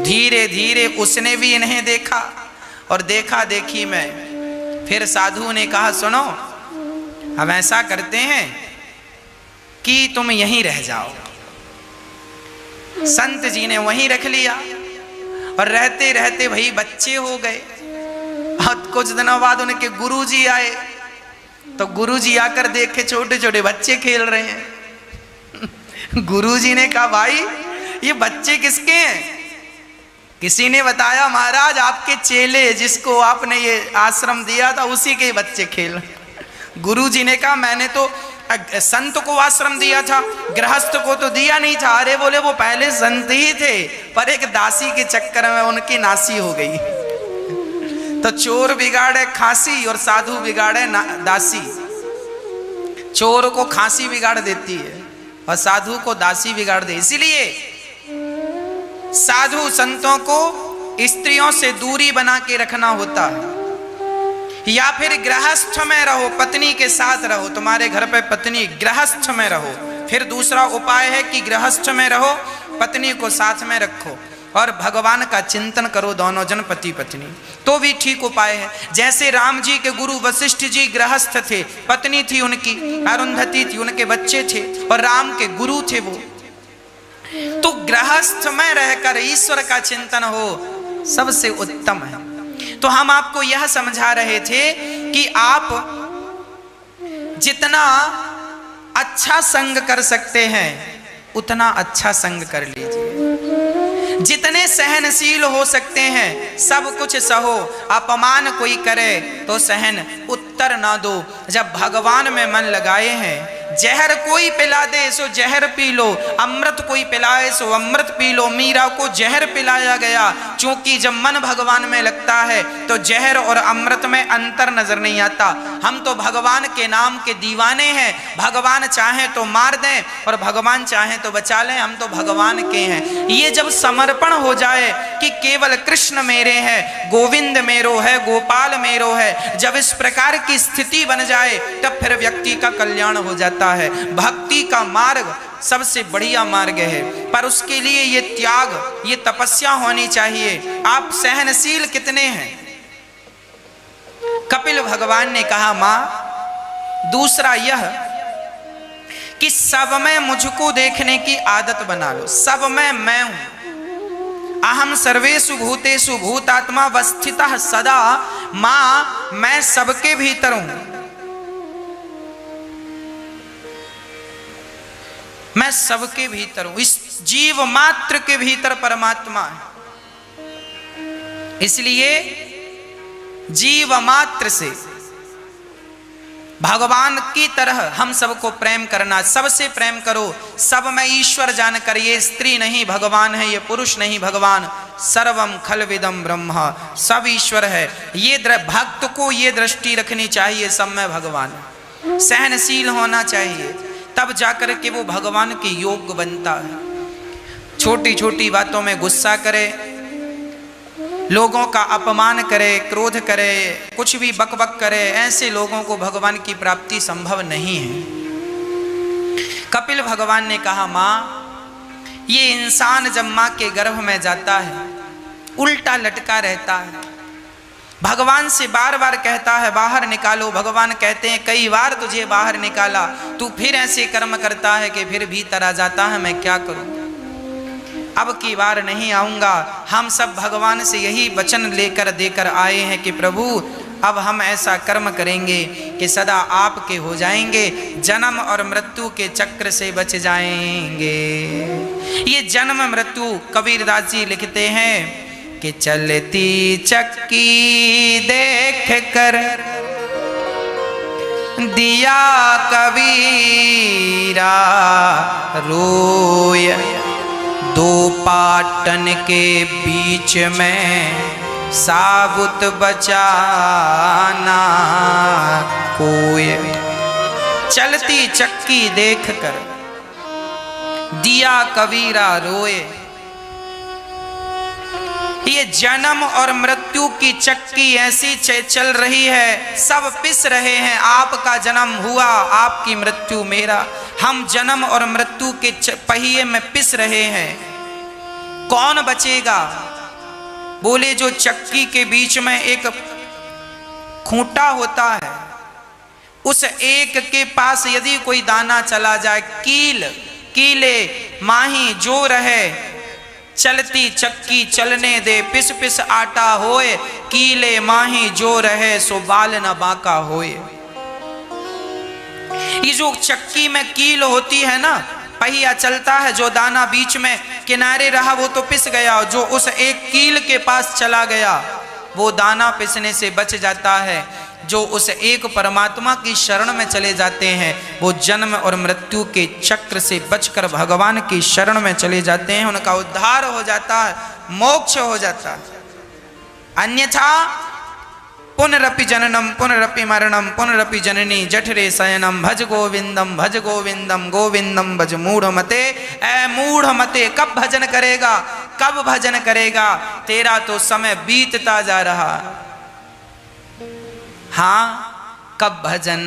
धीरे धीरे उसने भी इन्हें देखा, और देखा देखी में फिर साधु ने कहा सुनो हम ऐसा करते हैं कि तुम यहीं रह जाओ। संत जी ने वहीं रख लिया, और रहते रहते भाई बच्चे हो गए। और कुछ दिनों बाद उनके गुरुजी आए, तो गुरुजी आकर देखे छोटे छोटे बच्चे खेल रहे हैं। गुरुजी ने कहा भाई ये बच्चे किसके हैं? किसी ने बताया महाराज आपके चेले जिसको आपने ये आश्रम दिया था उसी के बच्चे खेल। गुरुजी ने कहा मैंने तो संत को आश्रम दिया था, गृहस्थ को तो दिया नहीं था। अरे बोले वो पहले संत ही थे, पर एक दासी के चक्कर में उनकी नासी हो गई। तो चोर बिगाड़े खांसी और साधु बिगाड़े दासी। चोर को खांसी बिगाड़ देती है और साधु को दासी बिगाड़ दे। इसीलिए साधु संतों को स्त्रियों से दूरी बना के रखना होता है, या फिर गृहस्थ में रहो, पत्नी के साथ रहो। तुम्हारे घर पे पत्नी, गृहस्थ में रहो। फिर दूसरा उपाय है कि गृहस्थ में रहो, पत्नी को साथ में रखो और भगवान का चिंतन करो, दोनों जन पति पत्नी, तो भी ठीक उपाय है। जैसे राम जी के गुरु वशिष्ठ जी गृहस्थ थे, पत्नी थी उनकी अरुंधति थी, उनके बच्चे थे और राम के गुरु थे वो। तो गृहस्थ में रहकर ईश्वर का चिंतन हो सबसे उत्तम है। तो हम आपको यह समझा रहे थे कि आप जितना अच्छा संग कर सकते हैं उतना अच्छा संग कर लीजिए। जितने सहनशील हो सकते हैं सब कुछ सहो, अपमान कोई करे तो सहन उत्तर ना दो। जब भगवान में मन लगाए हैं, जहर कोई पिला दे सो जहर पी लो, अमृत कोई पिलाए सो अमृत पी लो। मीरा को जहर पिलाया गया क्योंकि जब मन भगवान में लगता है तो जहर और अमृत में अंतर नजर नहीं आता। हम तो भगवान के नाम के दीवाने हैं, भगवान चाहे तो मार दें और भगवान चाहे तो बचा लें, हम तो भगवान के हैं। ये जब समर्पण हो जाए कि केवल कृष्ण मेरे हैं, गोविंद मेरो है, गोपाल मेरो है, जब इस प्रकार की स्थिति बन जाए तब फिर व्यक्ति का कल्याण हो जाता है। भक्ति का मार्ग सबसे बढ़िया मार्ग है, पर उसके लिए ये त्याग, ये तपस्या होनी चाहिए। आप सहनशील कितने हैं? कपिल भगवान ने कहा मां, दूसरा यह कि सब में मुझको देखने की आदत बना लो। सब में मैं हूं, अहम सर्वेषु भूतेषु भूतात्मा वस्थितः सदा। मां मैं सबके भीतर हूं, मैं सबके भीतर हूं। इस जीव मात्र के भीतर परमात्मा है। इसलिए जीव मात्र से भगवान की तरह हम सबको प्रेम करना, सबसे प्रेम करो। सब में ईश्वर जानकर, ये स्त्री नहीं भगवान है, ये पुरुष नहीं भगवान, सर्वम खलविदम ब्रह्म, सब ईश्वर है। ये भक्त को ये दृष्टि रखनी चाहिए, सब में भगवान। सहनशील होना चाहिए, तब जाकर के वो भगवान के योग्य बनता है। छोटी छोटी बातों में गुस्सा करे, लोगों का अपमान करे, क्रोध करे, कुछ भी बकबक करे, ऐसे लोगों को भगवान की प्राप्ति संभव नहीं है। कपिल भगवान ने कहा, माँ, ये इंसान जब माँ के गर्भ में जाता है उल्टा लटका रहता है, भगवान से बार बार कहता है बाहर निकालो, भगवान कहते हैं कई बार तुझे बाहर निकाला, तू फिर ऐसे कर्म करता है कि फिर भीतर आ जाता है, मैं क्या करूं, अब की बार नहीं आऊंगा। हम सब भगवान से यही वचन लेकर देकर आए हैं कि प्रभु अब हम ऐसा कर्म करेंगे कि सदा आपके हो जाएंगे, जन्म और मृत्यु के चक्र से बच जाएंगे। ये जन्म मृत्यु कबीरदास जी लिखते हैं कि चलती चक्की देख कर दिया कबीरा रोय, दो पाटन के बीच में साबुत बचाना कोय। चलती चक्की देख कर दिया कबीरा रोए। ये जन्म और मृत्यु की चक्की ऐसी चल रही है, सब पिस रहे हैं, आपका जन्म हुआ, आपकी मृत्यु मेरा, हम जन्म और मृत्यु के पहिए में पिस रहे हैं, कौन बचेगा। बोले जो चक्की के बीच में एक खूंटा होता है, उस एक के पास यदि कोई दाना चला जाए, कील कीले माही जो रहे, चलती चक्की चलने दे, पिस पिस आटा होए, कीले माही जो रहे सो बाल न बाका होए। ये जो चक्की में कील होती है ना, पहिया चलता है, जो दाना बीच में किनारे रहा वो तो पिस गया, जो उस एक कील के पास चला गया वो दाना पिसने से बच जाता है। जो उस एक परमात्मा की शरण में चले जाते हैं वो जन्म और मृत्यु के चक्र से बचकर भगवान की शरण में चले जाते हैं, उनका उद्धार हो जाता है, मोक्ष हो जाता है। अन्यथा पुनरपि जननम पुनरपि मरणम पुनरपि जननी जठरे शयनम, भज गोविंदम गोविंदम भज मूढ़ मते। ऐ मूढ़ मते, कब भजन करेगा, कब भजन करेगा, तेरा तो समय बीतता जा रहा। हाँ, कब भजन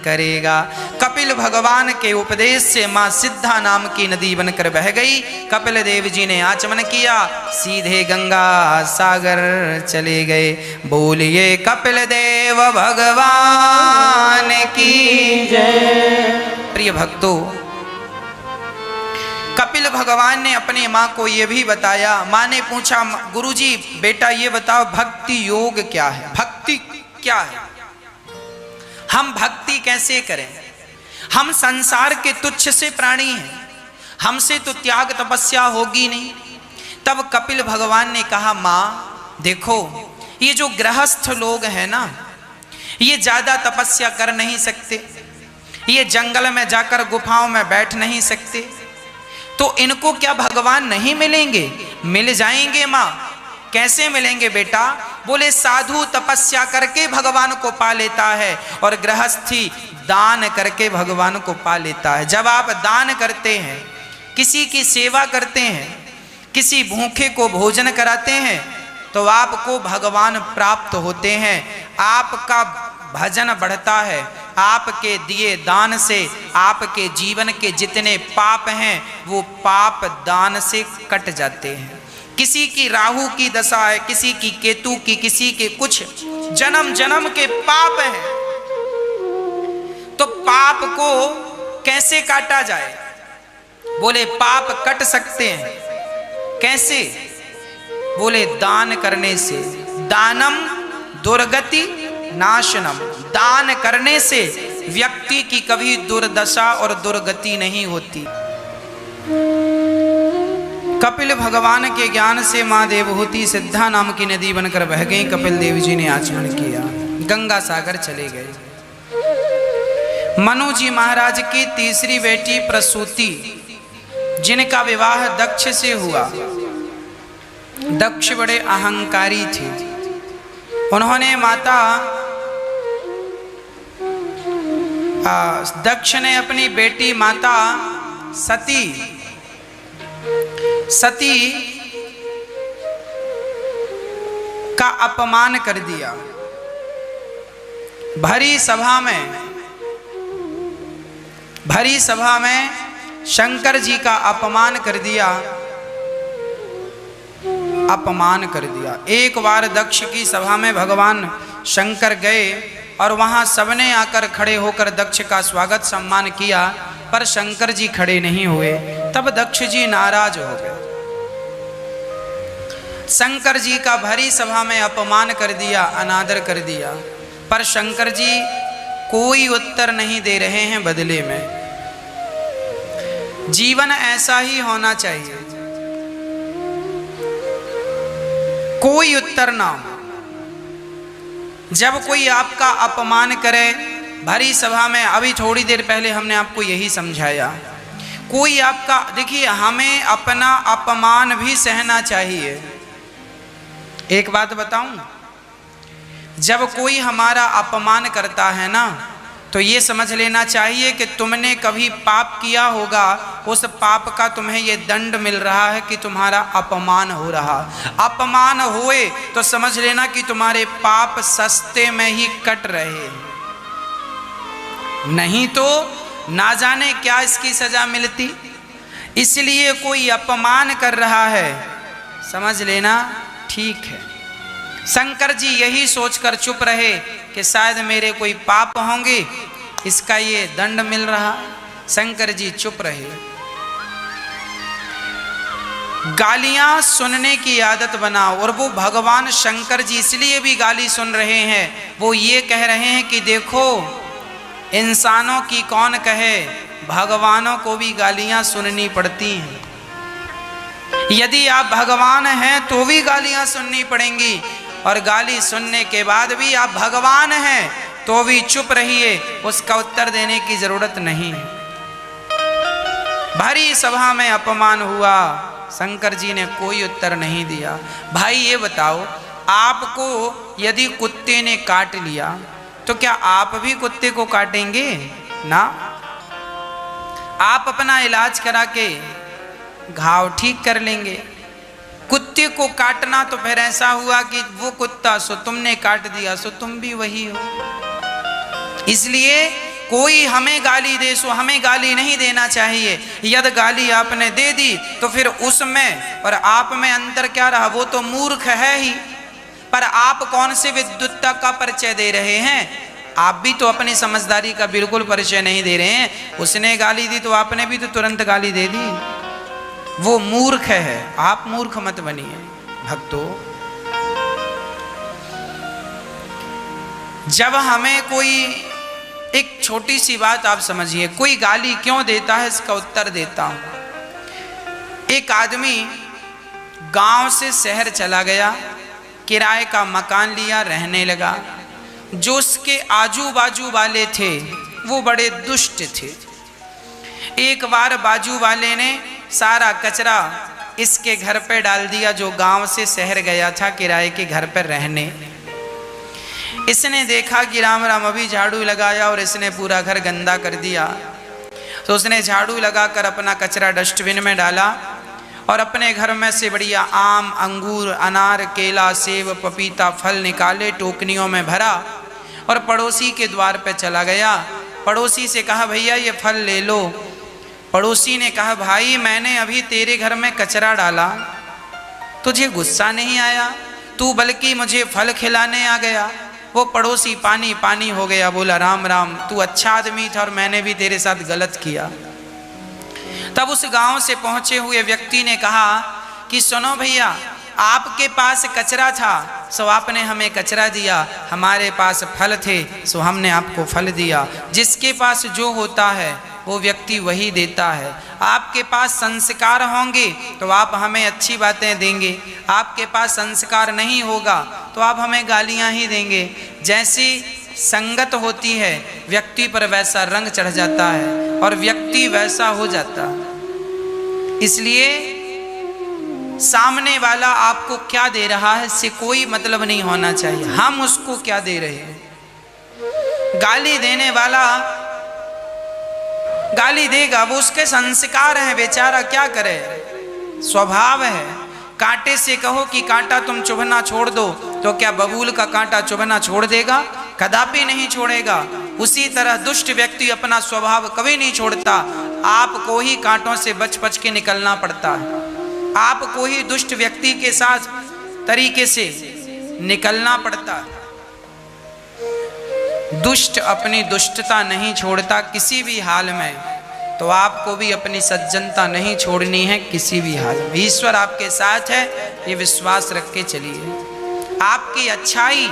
करेगा। कपिल भगवान के उपदेश से मां सिद्धा नाम की नदी बनकर बह गई। कपिल देव जी ने आचमन किया, सीधे गंगा सागर चले गए। बोलिए कपिल देव भगवान की जय। प्रिय भक्तों, कपिल भगवान ने अपनी माँ को यह भी बताया। माँ ने पूछा, गुरुजी बेटा ये बताओ भक्ति योग क्या है, भक्ति क्या है, हम भक्ति कैसे करें, हम संसार के तुच्छ से प्राणी हैं, हमसे तो त्याग तपस्या होगी नहीं। तब कपिल भगवान ने कहा, माँ देखो ये जो गृहस्थ लोग हैं ना, ये ज्यादा तपस्या कर नहीं सकते, ये जंगल में जाकर गुफाओं में बैठ नहीं सकते, तो इनको क्या भगवान नहीं मिलेंगे? मिल जाएंगे माँ। कैसे मिलेंगे बेटा? बोले साधु तपस्या करके भगवान को पा लेता है और गृहस्थी दान करके भगवान को पा लेता है। जब आप दान करते हैं, किसी की सेवा करते हैं, किसी भूखे को भोजन कराते हैं, तो आपको भगवान प्राप्त होते हैं, आपका भजन बढ़ता है, आपके दिए दान से आपके जीवन के जितने पाप हैं वो पाप दान से कट जाते हैं। किसी की राहु की दशा है, किसी की केतु की, किसी के कुछ जन्म जन्म के पाप हैं, तो पाप को कैसे काटा जाए? बोले पाप कट सकते हैं। कैसे? बोले दान करने से। दानम दुर्गति नाशनम, दान करने से व्यक्ति की कभी दुर्दशा और दुर्गति नहीं होती। कपिल भगवान के ज्ञान से मां देवहूति सिद्धा नाम की नदी बनकर बह गई। कपिल देव जी ने आचमन किया, गंगा सागर चले गए। मनु जी महाराज की तीसरी बेटी प्रसूति, जिनका विवाह दक्ष से हुआ। दक्ष बड़े अहंकारी थे। उन्होंने माता दक्ष ने अपनी बेटी माता सती अपमान कर दिया। भरी सभा में शंकर जी का अपमान कर दिया। एक बार दक्ष की सभा में भगवान शंकर गए और वहां सबने आकर खड़े होकर दक्ष का स्वागत सम्मान किया, पर शंकर जी खड़े नहीं हुए। तब दक्ष जी नाराज हो गए। शंकर जी का भरी सभा में अपमान कर दिया, अनादर कर दिया, पर शंकर जी कोई उत्तर नहीं दे रहे हैं बदले में। जीवन ऐसा ही होना चाहिए, कोई उत्तर ना हो। जब कोई आपका अपमान करे भरी सभा में, अभी थोड़ी देर पहले हमने आपको यही समझाया, कोई आपका, देखिए हमें अपना अपमान भी सहना चाहिए। एक बात बताऊं, जब कोई हमारा अपमान करता है ना, तो ये समझ लेना चाहिए कि तुमने कभी पाप किया होगा, उस पाप का तुम्हें ये दंड मिल रहा है कि तुम्हारा अपमान हो रहा। अपमान हुए तो समझ लेना कि तुम्हारे पाप सस्ते में ही कट रहे, नहीं तो ना जाने क्या इसकी सजा मिलती। इसलिए कोई अपमान कर रहा है, समझ लेना ठीक है। शंकर जी यही सोचकर चुप रहे कि शायद मेरे कोई पाप होंगे, इसका ये दंड मिल रहा। शंकर जी चुप रहे। गालियां सुनने की आदत बनाओ, और वो भगवान शंकर जी इसलिए भी गाली सुन रहे हैं, वो ये कह रहे हैं कि देखो इंसानों की कौन कहे, भगवानों को भी गालियां सुननी पड़ती हैं। यदि आप भगवान हैं तो भी गालियां सुननी पड़ेंगी, और गाली सुनने के बाद भी आप भगवान हैं तो भी चुप रहिए, उसका उत्तर देने की जरूरत नहीं है। भरी सभा में अपमान हुआ, शंकर जी ने कोई उत्तर नहीं दिया। भाई ये बताओ, आपको यदि कुत्ते ने काट लिया तो क्या आप भी कुत्ते को काटेंगे? ना, आप अपना इलाज करा के घाव ठीक कर लेंगे। कुत्ते को काटना तो फिर ऐसा हुआ कि वो कुत्ता सो तुमने काट दिया, सो तुम भी वही हो। इसलिए कोई हमें गाली दे सो हमें गाली नहीं देना चाहिए। यदि गाली आपने दे दी तो फिर उसमें और आप में अंतर क्या रहा? वो तो मूर्ख है ही, पर आप कौन से विद्वत्ता का परिचय दे रहे हैं? आप भी तो अपनी समझदारी का बिल्कुल परिचय नहीं दे रहे हैं। उसने गाली दी तो आपने भी तो तुरंत गाली दे दी। वो मूर्ख है, आप मूर्ख मत बनिए भक्तों। जब हमें कोई, एक छोटी सी बात आप समझिए, कोई गाली क्यों देता है इसका उत्तर देता हूं। एक आदमी गांव से शहर चला गया, किराए का मकान लिया, रहने लगा। जो उसके आजू बाजू वाले थे वो बड़े दुष्ट थे। एक बार बाजू वाले ने सारा कचरा इसके घर पे डाल दिया, जो गांव से शहर गया था किराए के घर पर रहने। इसने देखा कि राम राम, अभी झाड़ू लगाया और इसने पूरा घर गंदा कर दिया। तो उसने झाड़ू लगाकर अपना कचरा डस्टबिन में डाला और अपने घर में से बढ़िया आम, अंगूर, अनार, केला, सेब, पपीता फल निकाले, टोकनियों में भरा और पड़ोसी के द्वार पे चला गया। पड़ोसी से कहा, भैया ये फल ले लो। पड़ोसी ने कहा, भाई मैंने अभी तेरे घर में कचरा डाला, तुझे गुस्सा नहीं आया? तू बल्कि मुझे फल खिलाने आ गया। वो पड़ोसी पानी पानी हो गया, बोला, राम राम, तू अच्छा आदमी था और मैंने भी तेरे साथ गलत किया। तब उस गांव से पहुंचे हुए व्यक्ति ने कहा कि सुनो भैया, आपके पास कचरा था सो आपने हमें कचरा दिया, हमारे पास फल थे सो हमने आपको फल दिया। जिसके पास जो होता है वो व्यक्ति वही देता है। आपके पास संस्कार होंगे तो आप हमें अच्छी बातें देंगे, आपके पास संस्कार नहीं होगा तो आप हमें गालियां ही देंगे। जैसी संगत होती है व्यक्ति पर वैसा रंग चढ़ जाता है और व्यक्ति वैसा हो जाता है। इसलिए सामने वाला आपको क्या दे रहा है इससे कोई मतलब नहीं होना चाहिए, हम उसको क्या दे रहे हैं। गाली देने वाला गाली देगा, वो उसके संस्कार हैं, बेचारा क्या करे, स्वभाव है। कांटे से कहो कि कांटा तुम चुभना छोड़ दो, तो क्या बबूल का कांटा चुभना छोड़ देगा? कदापि नहीं छोड़ेगा। उसी तरह दुष्ट व्यक्ति अपना स्वभाव कभी नहीं छोड़ता। आपको ही कांटों से बच बच के निकलना पड़ता है, आपको ही दुष्ट व्यक्ति के साथ तरीके से निकलना पड़ता है। दुष्ट अपनी दुष्टता नहीं छोड़ता किसी भी हाल में, तो आपको भी अपनी सज्जनता नहीं छोड़नी है किसी भी हाल में। ईश्वर आपके साथ है, ये विश्वास रख के चलिए। आपकी अच्छाई,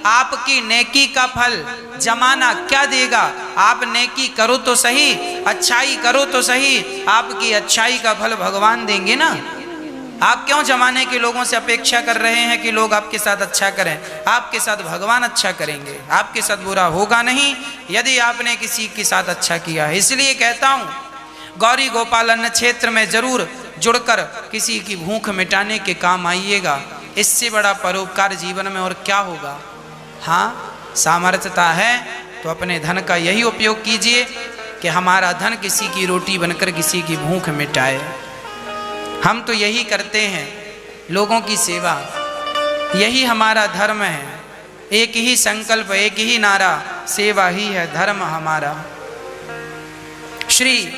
आपकी नेकी का फल जमाना क्या देगा? आप नेकी करो तो सही, अच्छाई करो तो सही, आपकी अच्छाई का फल भगवान देंगे ना। आप क्यों जमाने के लोगों से अपेक्षा कर रहे हैं कि लोग आपके साथ अच्छा करें? आपके साथ भगवान अच्छा करेंगे, आपके साथ बुरा होगा नहीं यदि आपने किसी के साथ अच्छा किया है। इसलिए कहता हूँ, गौरी गोपाल अन्न क्षेत्र में जरूर जुड़कर किसी की भूख मिटाने के काम आइएगा। इससे बड़ा परोपकार जीवन में और क्या होगा। हाँ, सामर्थ्यता है तो अपने धन का यही उपयोग कीजिए कि हमारा धन किसी की रोटी बनकर किसी की भूख मिटाए। हम तो यही करते हैं, लोगों की सेवा, यही हमारा धर्म है। एक ही संकल्प, एक ही नारा, सेवा ही है धर्म हमारा। श्री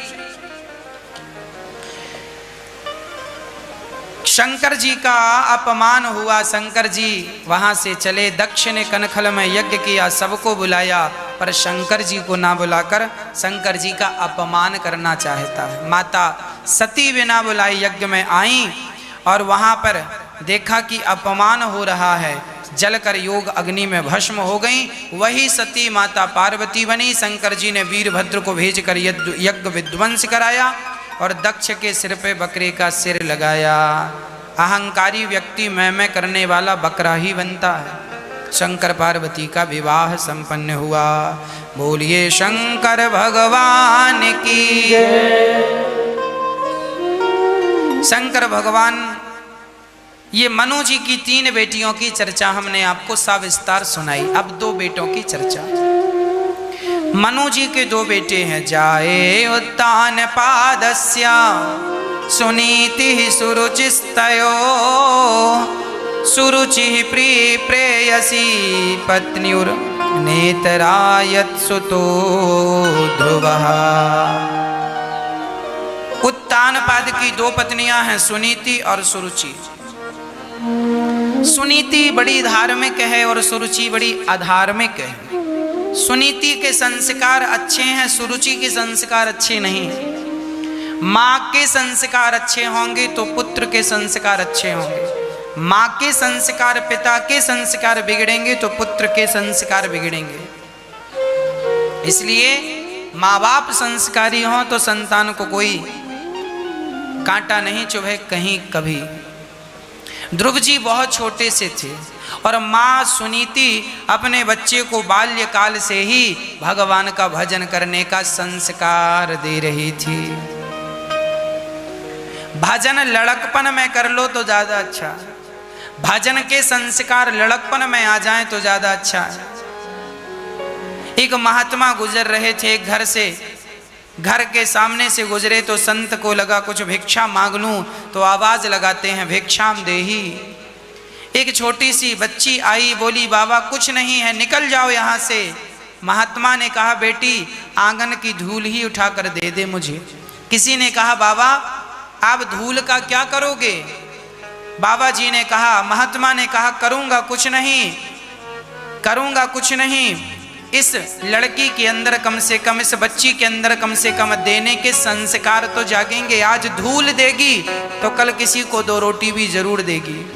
शंकर जी का अपमान हुआ। शंकर जी वहां से चले, दक्ष ने कनखल में यज्ञ किया, सबको बुलाया, पर शंकर जी को ना बुलाकर शंकर जी का अपमान करना चाहता है। माता सती बिना बुलाई यज्ञ में आई और वहां पर देखा कि अपमान हो रहा है, जलकर योग अग्नि में भस्म हो गई। वही सती माता पार्वती बनी। शंकर जी ने वीरभद्र को भेजकर यज्ञ विध्वंस कराया और दक्ष के सिर पे बकरे का सिर लगाया। अहंकारी व्यक्ति मैं करने वाला बकरा ही बनता है। शंकर पार्वती का विवाह संपन्न हुआ। बोलिए शंकर भगवान की। शंकर भगवान, ये मनु जी की 3 बेटियों की चर्चा हमने आपको सविस्तार सुनाई। अब 2 बेटों की चर्चा। मनु जी के 2 बेटे हैं, जाए उत्तान पादस्य सुनीति सुरुचिस्तयो सुरुचि प्रिय प्रेयसी पत्न्युर नेतरायत सुतो ध्रुवः। उत्तान पाद की 2 पत्नियां हैं, सुनीति और सुरुचि। सुनीति बड़ी धार्मिक है और सुरुचि बड़ी अधार्मिक है। सुनीति के संस्कार अच्छे हैं, सुरुचि के संस्कार अच्छे नहीं। माँ के संस्कार अच्छे होंगे तो पुत्र के संस्कार अच्छे होंगे। माँ के संस्कार, पिता के संस्कार बिगड़ेंगे तो पुत्र के संस्कार बिगड़ेंगे। इसलिए माँ बाप संस्कारी हों तो संतान को कोई कांटा नहीं चुभे कहीं कभी। ध्रुव जी बहुत छोटे से थे और माँ सुनीति अपने बच्चे को बाल्यकाल से ही भगवान का भजन करने का संस्कार दे रही थी। भजन लड़कपन में कर लो तो ज्यादा अच्छा, भजन के संस्कार लड़कपन में आ जाएं तो ज्यादा अच्छा है। एक महात्मा गुजर रहे थे एक घर से, घर के सामने से गुजरे तो संत को लगा कुछ भिक्षा मांग लूं, तो आवाज लगाते हैं भिक्षाम देही। एक छोटी सी बच्ची आई, बोली बाबा कुछ नहीं है, निकल जाओ यहाँ से। महात्मा ने कहा बेटी आंगन की धूल ही उठाकर दे दे मुझे। किसी ने कहा बाबा आप धूल का क्या करोगे? बाबा जी ने कहा, महात्मा ने कहा करूंगा कुछ नहीं, करूंगा कुछ नहीं। इस लड़की के अंदर कम से कम, इस बच्ची के अंदर कम से कम देने के संस्कार तो जागेंगे। आज धूल देगी तो कल किसी को 2 रोटी भी जरूर देगी,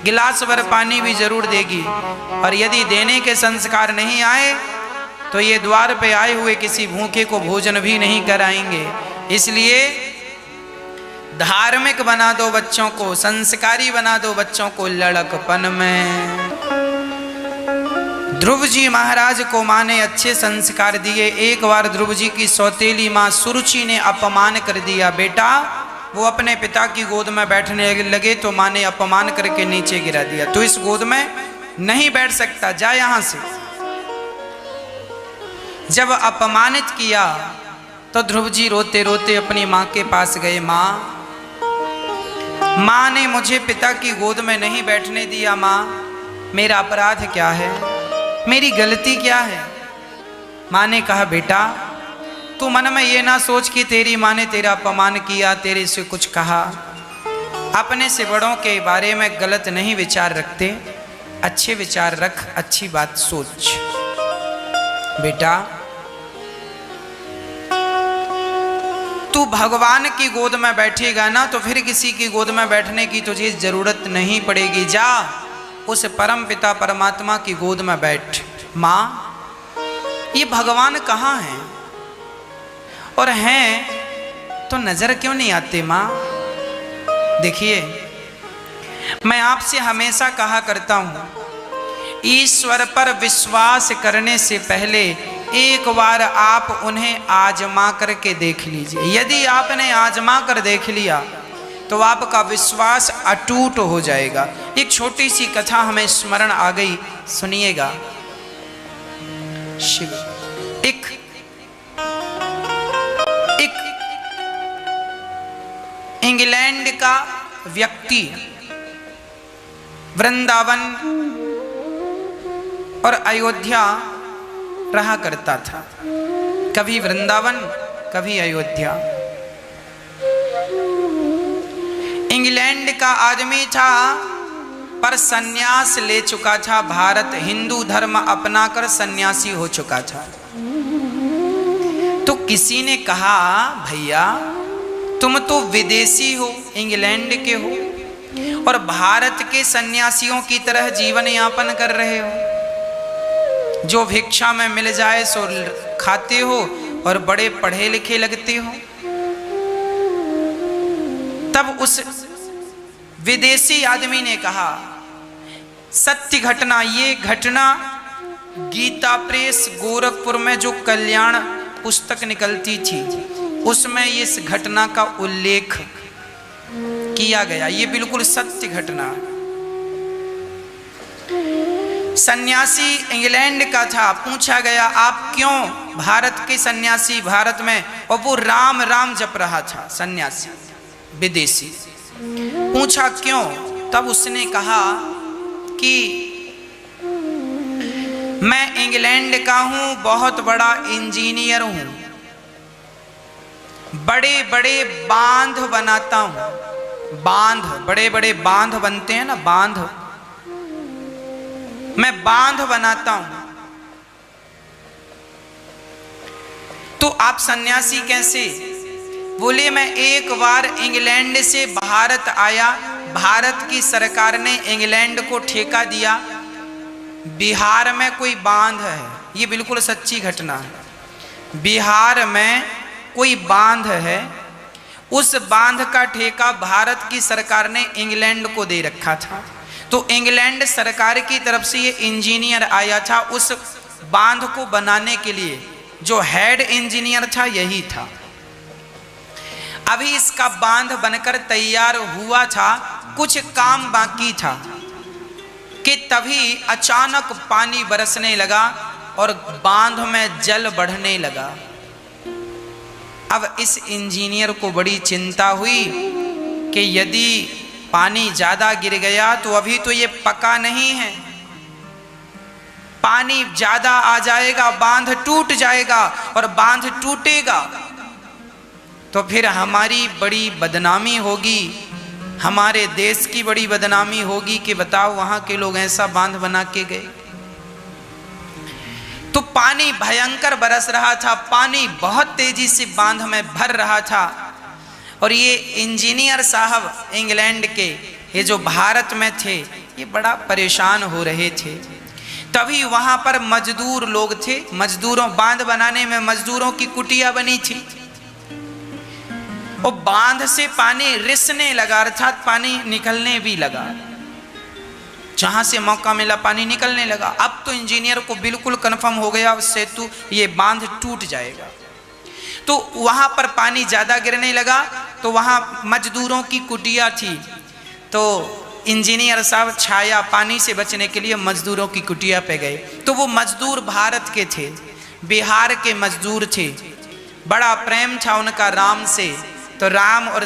गिलास भर पानी भी जरूर देगी। और यदि देने के संस्कार नहीं आए तो ये द्वार पे आए हुए किसी भूखे को भोजन भी नहीं कराएंगे। इसलिए धार्मिक बना दो बच्चों को, संस्कारी बना दो बच्चों को लड़कपन में। ध्रुव जी महाराज को माँ ने अच्छे संस्कार दिए। एक बार ध्रुव जी की सौतेली माँ सुरुचि ने अपमान कर दिया। बेटा वो अपने पिता की गोद में बैठने लगे तो माँ ने अपमान करके नीचे गिरा दिया। तो इस गोद में नहीं बैठ सकता, जा यहां से। जब अपमानित किया तो ध्रुव जी रोते रोते अपनी माँ के पास गए। माँ ने मुझे पिता की गोद में नहीं बैठने दिया। माँ मेरा अपराध क्या है, मेरी गलती क्या है। माँ ने कहा बेटा तू मन में ये ना सोच कि तेरी माँ ने तेरा अपमान किया, तेरे से कुछ कहा। अपने से बड़ों के बारे में गलत नहीं विचार रखते, अच्छे विचार रख, अच्छी बात सोच। बेटा तू भगवान की गोद में बैठेगा ना तो फिर किसी की गोद में बैठने की तुझे जरूरत नहीं पड़ेगी। जा उस परम पिता परमात्मा की गोद में बैठ। माँ ये भगवान कहाँ हैं और हैं तो नजर क्यों नहीं आते। माँ देखिए मैं आपसे हमेशा कहा करता हूं, ईश्वर पर विश्वास करने से पहले एक बार आप उन्हें आजमा करके देख लीजिए। यदि आपने आजमा कर देख लिया तो आपका विश्वास अटूट हो जाएगा। एक छोटी सी कथा हमें स्मरण आ गई, सुनिएगा। शिव एक इंग्लैंड का व्यक्ति वृंदावन और अयोध्या रहा करता था, कभी वृंदावन कभी अयोध्या। इंग्लैंड का आदमी था पर सन्यास ले चुका था, भारत हिंदू धर्म अपनाकर सन्यासी हो चुका था। तो किसी ने कहा भैया तुम तो विदेशी हो, इंग्लैंड के हो और भारत के सन्यासियों की तरह जीवन यापन कर रहे हो, जो भिक्षा में मिल जाए सो खाते हो और बड़े पढ़े लिखे लगते हो। तब उस विदेशी आदमी ने कहा सत्य घटना, ये घटना गीता प्रेस गोरखपुर में जो कल्याण पुस्तक निकलती थी उसमें इस घटना का उल्लेख किया गया, ये बिल्कुल सत्य घटना। सन्यासी इंग्लैंड का था, पूछा गया आप क्यों भारत के सन्यासी भारत में, और वो राम राम जप रहा था सन्यासी विदेशी। पूछा क्यों, तब उसने कहा कि मैं इंग्लैंड का हूं, बहुत बड़ा इंजीनियर हूं, बड़े बड़े बांध बनाता हूं। बांध, बड़े बड़े बांध बनते हैं ना, बांध, मैं बांध बनाता हूं। तो आप सन्यासी कैसे? बोले मैं एक बार इंग्लैंड से भारत आया, भारत की सरकार ने इंग्लैंड को ठेका दिया, बिहार में कोई बांध है, ये बिल्कुल सच्ची घटना है। बिहार में कोई बांध है, उस बांध का ठेका भारत की सरकार ने इंग्लैंड को दे रखा था। तो इंग्लैंड सरकार की तरफ से ये इंजीनियर आया था, उस बांध को बनाने के लिए जो हेड इंजीनियर था यही था। अभी इसका बांध बनकर तैयार हुआ था, कुछ काम बाकी था कि तभी अचानक पानी बरसने लगा और बांध में जल बढ़ने लगा। अब इस इंजीनियर को बड़ी चिंता हुई कि यदि पानी ज्यादा गिर गया तो अभी तो ये पका नहीं है, पानी ज्यादा आ जाएगा, बांध टूट जाएगा, और बांध टूटेगा तो फिर हमारी बड़ी बदनामी होगी, हमारे देश की बड़ी बदनामी होगी कि बताओ वहां के लोग ऐसा बांध बना के गए। तो पानी भयंकर बरस रहा था, पानी बहुत तेजी से बांध में भर रहा था, और ये इंजीनियर साहब इंग्लैंड के, ये जो भारत में थे, ये बड़ा परेशान हो रहे थे। तभी वहां पर मजदूर लोग थे, मजदूरों, बांध बनाने में मजदूरों की कुटिया बनी थी, और बांध से पानी रिसने लगा, अर्थात पानी निकलने भी लगा, जहां से मौका मिला पानी निकलने लगा। अब तो इंजीनियर को बिल्कुल कंफर्म हो गया सेतु, ये बांध टूट जाएगा। तो वहां पर पानी ज्यादा गिरने लगा, तो वहां मजदूरों की कुटिया थी, तो इंजीनियर साहब छाया, पानी से बचने के लिए मजदूरों की कुटिया पे गए। तो वो मजदूर भारत के थे, बिहार के मजदूर थे, बड़ा प्रेम था उनका राम से, तो राम और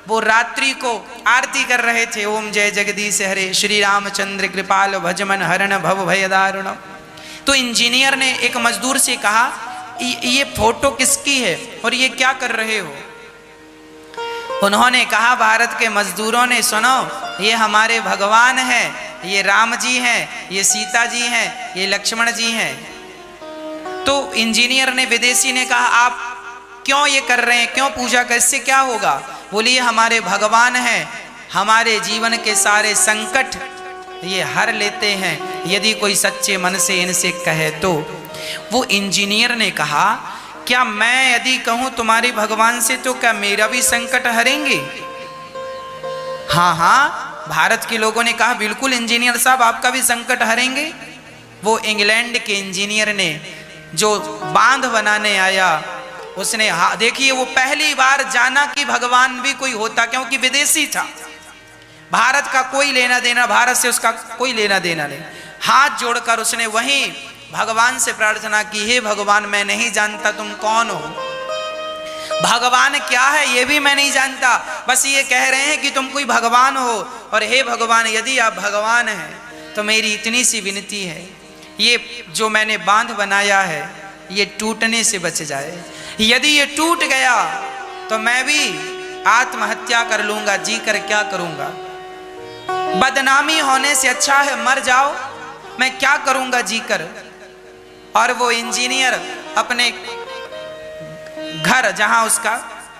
वो रात्रि को आरती कर रहे थे, ओम जय जगदीश हरे श्री रामचंद्र कृपाल भजमन हरण भव भय दारुण। तो इंजीनियर ने एक मजदूर से कहा, ये फोटो किसकी है और ये क्या कर रहे हो? उन्होंने कहा, भारत के मजदूरों ने, सुनो, ये हमारे भगवान हैं, ये राम जी हैं, ये सीता जी हैं, ये लक्ष्मण जी हैं। तो इंजीनियर ने, विदेशी ने कहा, आप क्यों ये कर रहे हैं, क्यों पूजा कर, इससे क्या होगा? बोली, ये हमारे भगवान हैं, हमारे जीवन के सारे संकट ये हर लेते हैं यदि कोई सच्चे मन से इनसे कहे तो। वो इंजीनियर ने कहा, क्या मैं यदि कहूं तुम्हारे भगवान से तो क्या मेरा भी संकट हरेंगे? हाँ हाँ, भारत के लोगों ने कहा, बिल्कुल इंजीनियर साहब, आपका भी संकट हरेंगे। वो इंग्लैंड के इंजीनियर ने, जो बांध बनाने आया, उसने देखिए, वो पहली बार जाना कि भगवान भी कोई होता, क्योंकि विदेशी था, भारत का कोई लेना देना, भारत से उसका कोई लेना देना नहीं। हाथ जोड़कर उसने वहीं भगवान से प्रार्थना की, हे भगवान, मैं नहीं जानता तुम कौन हो, भगवान क्या है ये भी मैं नहीं जानता, बस ये कह रहे हैं कि तुम कोई भगवान हो, और हे भगवान, यदि आप भगवान हैं तो मेरी इतनी सी विनती है, ये जो मैंने बांध बनाया है ये टूटने से बच जाए, यदि ये टूट गया तो मैं भी आत्महत्या कर लूंगा, जी कर क्या करूंगा, बदनामी होने से अच्छा है मर जाओ, मैं क्या करूंगा जी कर। और वो इंजीनियर अपने घर, जहां उसका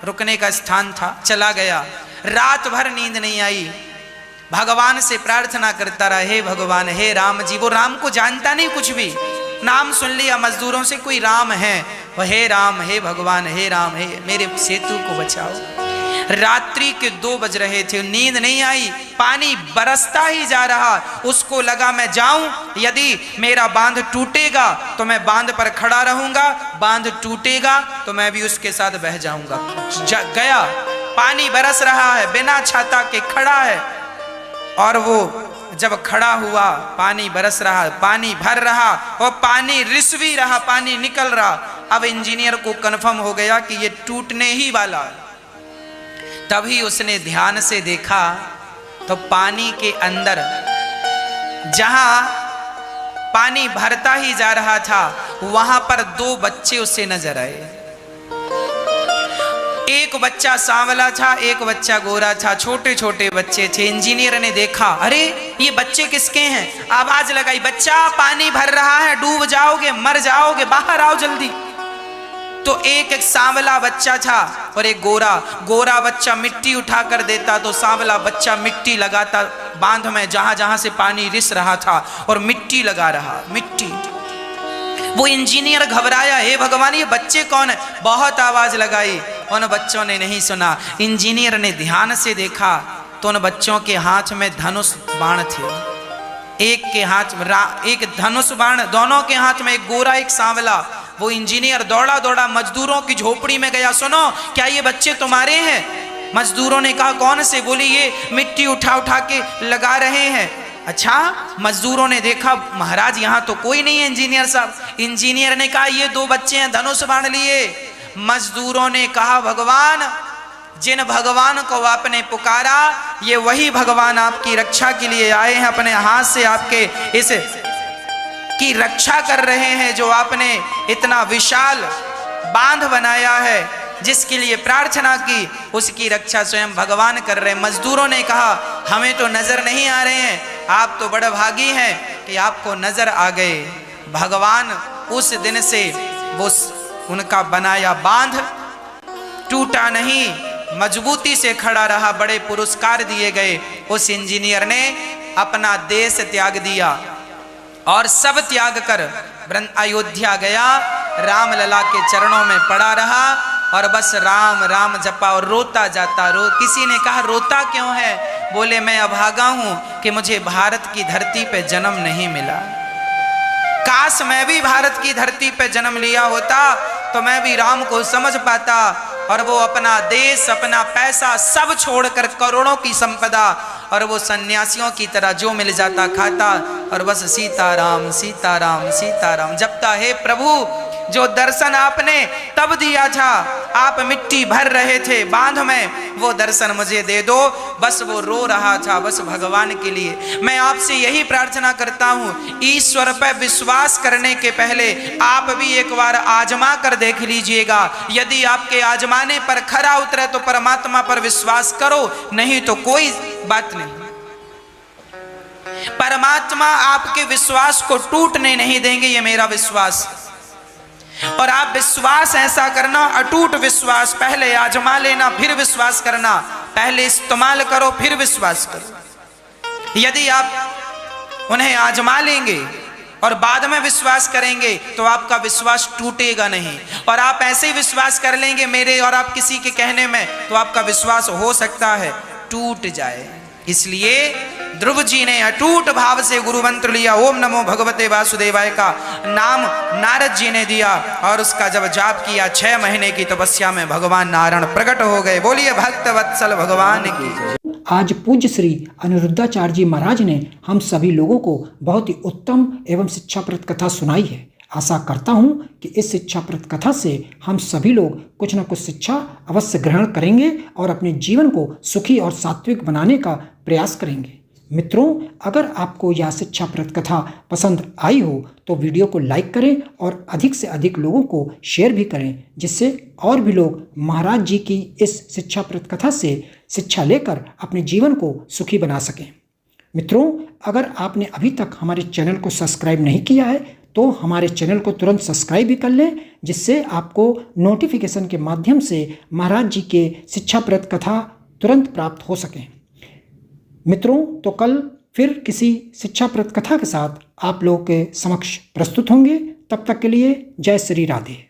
रुकने का स्थान था, चला गया। रात भर नींद नहीं आई, भगवान से प्रार्थना करता रहा, हे भगवान, हे राम जी। वो राम को जानता नहीं कुछ भी, नाम सुन लिया मजदूरों से, कोई राम है, वो हे राम, हे भगवान, हे राम, हे मेरे सेतु को बचाओ। रात्रि के 2 बज रहे थे, नींद नहीं आई, पानी बरसता ही जा रहा, उसको लगा मैं जाऊं, यदि मेरा बांध टूटेगा तो मैं बांध पर खड़ा रहूंगा, बांध टूटेगा तो मैं भी उसके साथ बह जाऊंगा। गया, पानी बरस रहा है, बिना छाता के खड़ा है, और वो जब खड़ा हुआ, पानी बरस रहा, पानी भर रहा, और पानी रिस भी रहा, पानी निकल रहा। अब इंजीनियर को कन्फर्म हो गया कि ये टूटने ही वाला है। तभी उसने ध्यान से देखा तो पानी के अंदर, जहां पानी भरता ही जा रहा था, वहां पर 2 बच्चे उसे नजर आए। एक बच्चा सांवला था, एक बच्चा गोरा था, छोटे छोटे बच्चे थे। इंजीनियर ने देखा, अरे ये बच्चे किसके हैं? आवाज लगाई, बच्चा पानी भर रहा है, डूब जाओगे, मर जाओगे, बाहर आओ जल्दी। तो एक सांवला बच्चा था और एक गोरा। गोरा बच्चा मिट्टी उठा कर देता तो सांवला बच्चा मिट्टी लगाता बांध में, जहां जहां से पानी रिस रहा था, और मिट्टी लगा रहा, मिट्टी। वो इंजीनियर घबराया, हे भगवान, ये बच्चे कौन है? बहुत आवाज लगाई, उन बच्चों ने नहीं सुना। इंजीनियर ने ध्यान से देखा तो उन बच्चों के हाथ में धनुष बाण थे, एक के हाथ में एक धनुष बाण, दोनों के हाथ में, एक गोरा एक सांवला। वो इंजीनियर दौड़ा दौड़ा मजदूरों की झोपड़ी में गया, सुनो, क्या ये बच्चे तुम्हारे हैं? मजदूरों ने कहा, कौन से? बोली, ये मिट्टी उठा उठा के लगा रहे हैं। अच्छा, मजदूरों ने देखा, महाराज यहाँ तो कोई नहीं है इंजीनियर साहब। इंजीनियर ने कहा, ये 2 बच्चे हैं, धनुष बाण लिए। मजदूरों ने कहा, भगवान, जिन भगवान को आपने पुकारा, ये वही भगवान आपकी रक्षा के लिए आए हैं, अपने हाथ से आपके इस की रक्षा कर रहे हैं, जो आपने इतना विशाल बांध बनाया है, जिसके लिए प्रार्थना की, उसकी रक्षा स्वयं भगवान कर रहे हैं। मजदूरों ने कहा, हमें तो नजर नहीं आ रहे हैं, आप तो बड़े भागी हैं कि आपको नजर आ गए। भगवान उस दिन से वो उनका बनाया बांध टूटा नहीं, मजबूती से खड़ा रहा, बड़े पुरस्कार दिए गए। उस इंजीनियर ने अपना देश त्याग दिया और सब त्याग कर अयोध्या गया, राम लला के चरणों में पड़ा रहा और बस राम राम जपा और रोता जाता। किसी ने कहा, रोता क्यों है? बोले, मैं अभागा हूं कि मुझे भारत की धरती पे जन्म नहीं मिला। काश मैं भी भारत की धरती पे जन्म लिया होता तो मैं भी राम को समझ पाता। और वो अपना देश, अपना पैसा सब छोड़कर, करोड़ों की संपदा, और वो सन्यासियों की तरह जो मिल जाता खाता, और बस सीताराम सीताराम सीताराम जपता। हे प्रभु, जो दर्शन आपने तब दिया था, आप मिट्टी भर रहे थे बांध में, वो दर्शन मुझे दे दो। बस वो रो रहा था, बस भगवान के लिए। मैं आपसे यही प्रार्थना करता हूँ, ईश्वर पर विश्वास करने के पहले आप भी एक बार आजमा कर देख लीजिएगा। यदि आपके आजमाने पर खरा उतरे तो परमात्मा पर विश्वास करो, नहीं तो कोई बात नहीं। परमात्मा आपके विश्वास को टूटने नहीं देंगे, ये मेरा विश्वास। और आप विश्वास ऐसा करना, अटूट विश्वास, पहले आजमा लेना फिर विश्वास करना, पहले इस्तेमाल करो फिर विश्वास करो। यदि आप उन्हें आजमा लेंगे और बाद में विश्वास करेंगे तो आपका विश्वास टूटेगा नहीं। और आप ऐसे ही विश्वास कर लेंगे मेरे और आप किसी के कहने में, तो आपका विश्वास हो सकता है टूट जाए। इसलिए ध्रुव जी ने अटूट भाव से गुरु मंत्र लिया, ओम नमो भगवते वासुदेवाय का नाम नारद जी ने दिया, और उसका जब जाप किया 6 महीने की तपस्या में भगवान नारायण प्रकट हो गए। बोलिए भक्त वत्सल भगवान की। आज पूज्य श्री अनिरुद्धाचार्य जी महाराज ने हम सभी लोगों को बहुत ही उत्तम एवं शिक्षाप्रद कथा सुनाई है। आशा करता हूं कि इस शिक्षाप्रद कथा से हम सभी लोग कुछ न कुछ शिक्षा अवश्य ग्रहण करेंगे और अपने जीवन को सुखी और सात्विक बनाने का प्रयास करेंगे। मित्रों, अगर आपको यह शिक्षाप्रद कथा पसंद आई हो तो वीडियो को लाइक करें और अधिक से अधिक लोगों को शेयर भी करें, जिससे और भी लोग महाराज जी की इस शिक्षाप्रद कथा से शिक्षा लेकर अपने जीवन को सुखी बना सकें। मित्रों, अगर आपने अभी तक हमारे चैनल को सब्सक्राइब नहीं किया है तो हमारे चैनल को तुरंत सब्सक्राइब भी कर लें, जिससे आपको नोटिफिकेशन के माध्यम से महाराज जी के शिक्षाप्रद कथा तुरंत प्राप्त हो सकें। मित्रों, तो कल फिर किसी शिक्षाप्रद कथा के साथ आप लोगों के समक्ष प्रस्तुत होंगे। तब तक के लिए जय श्री राधे।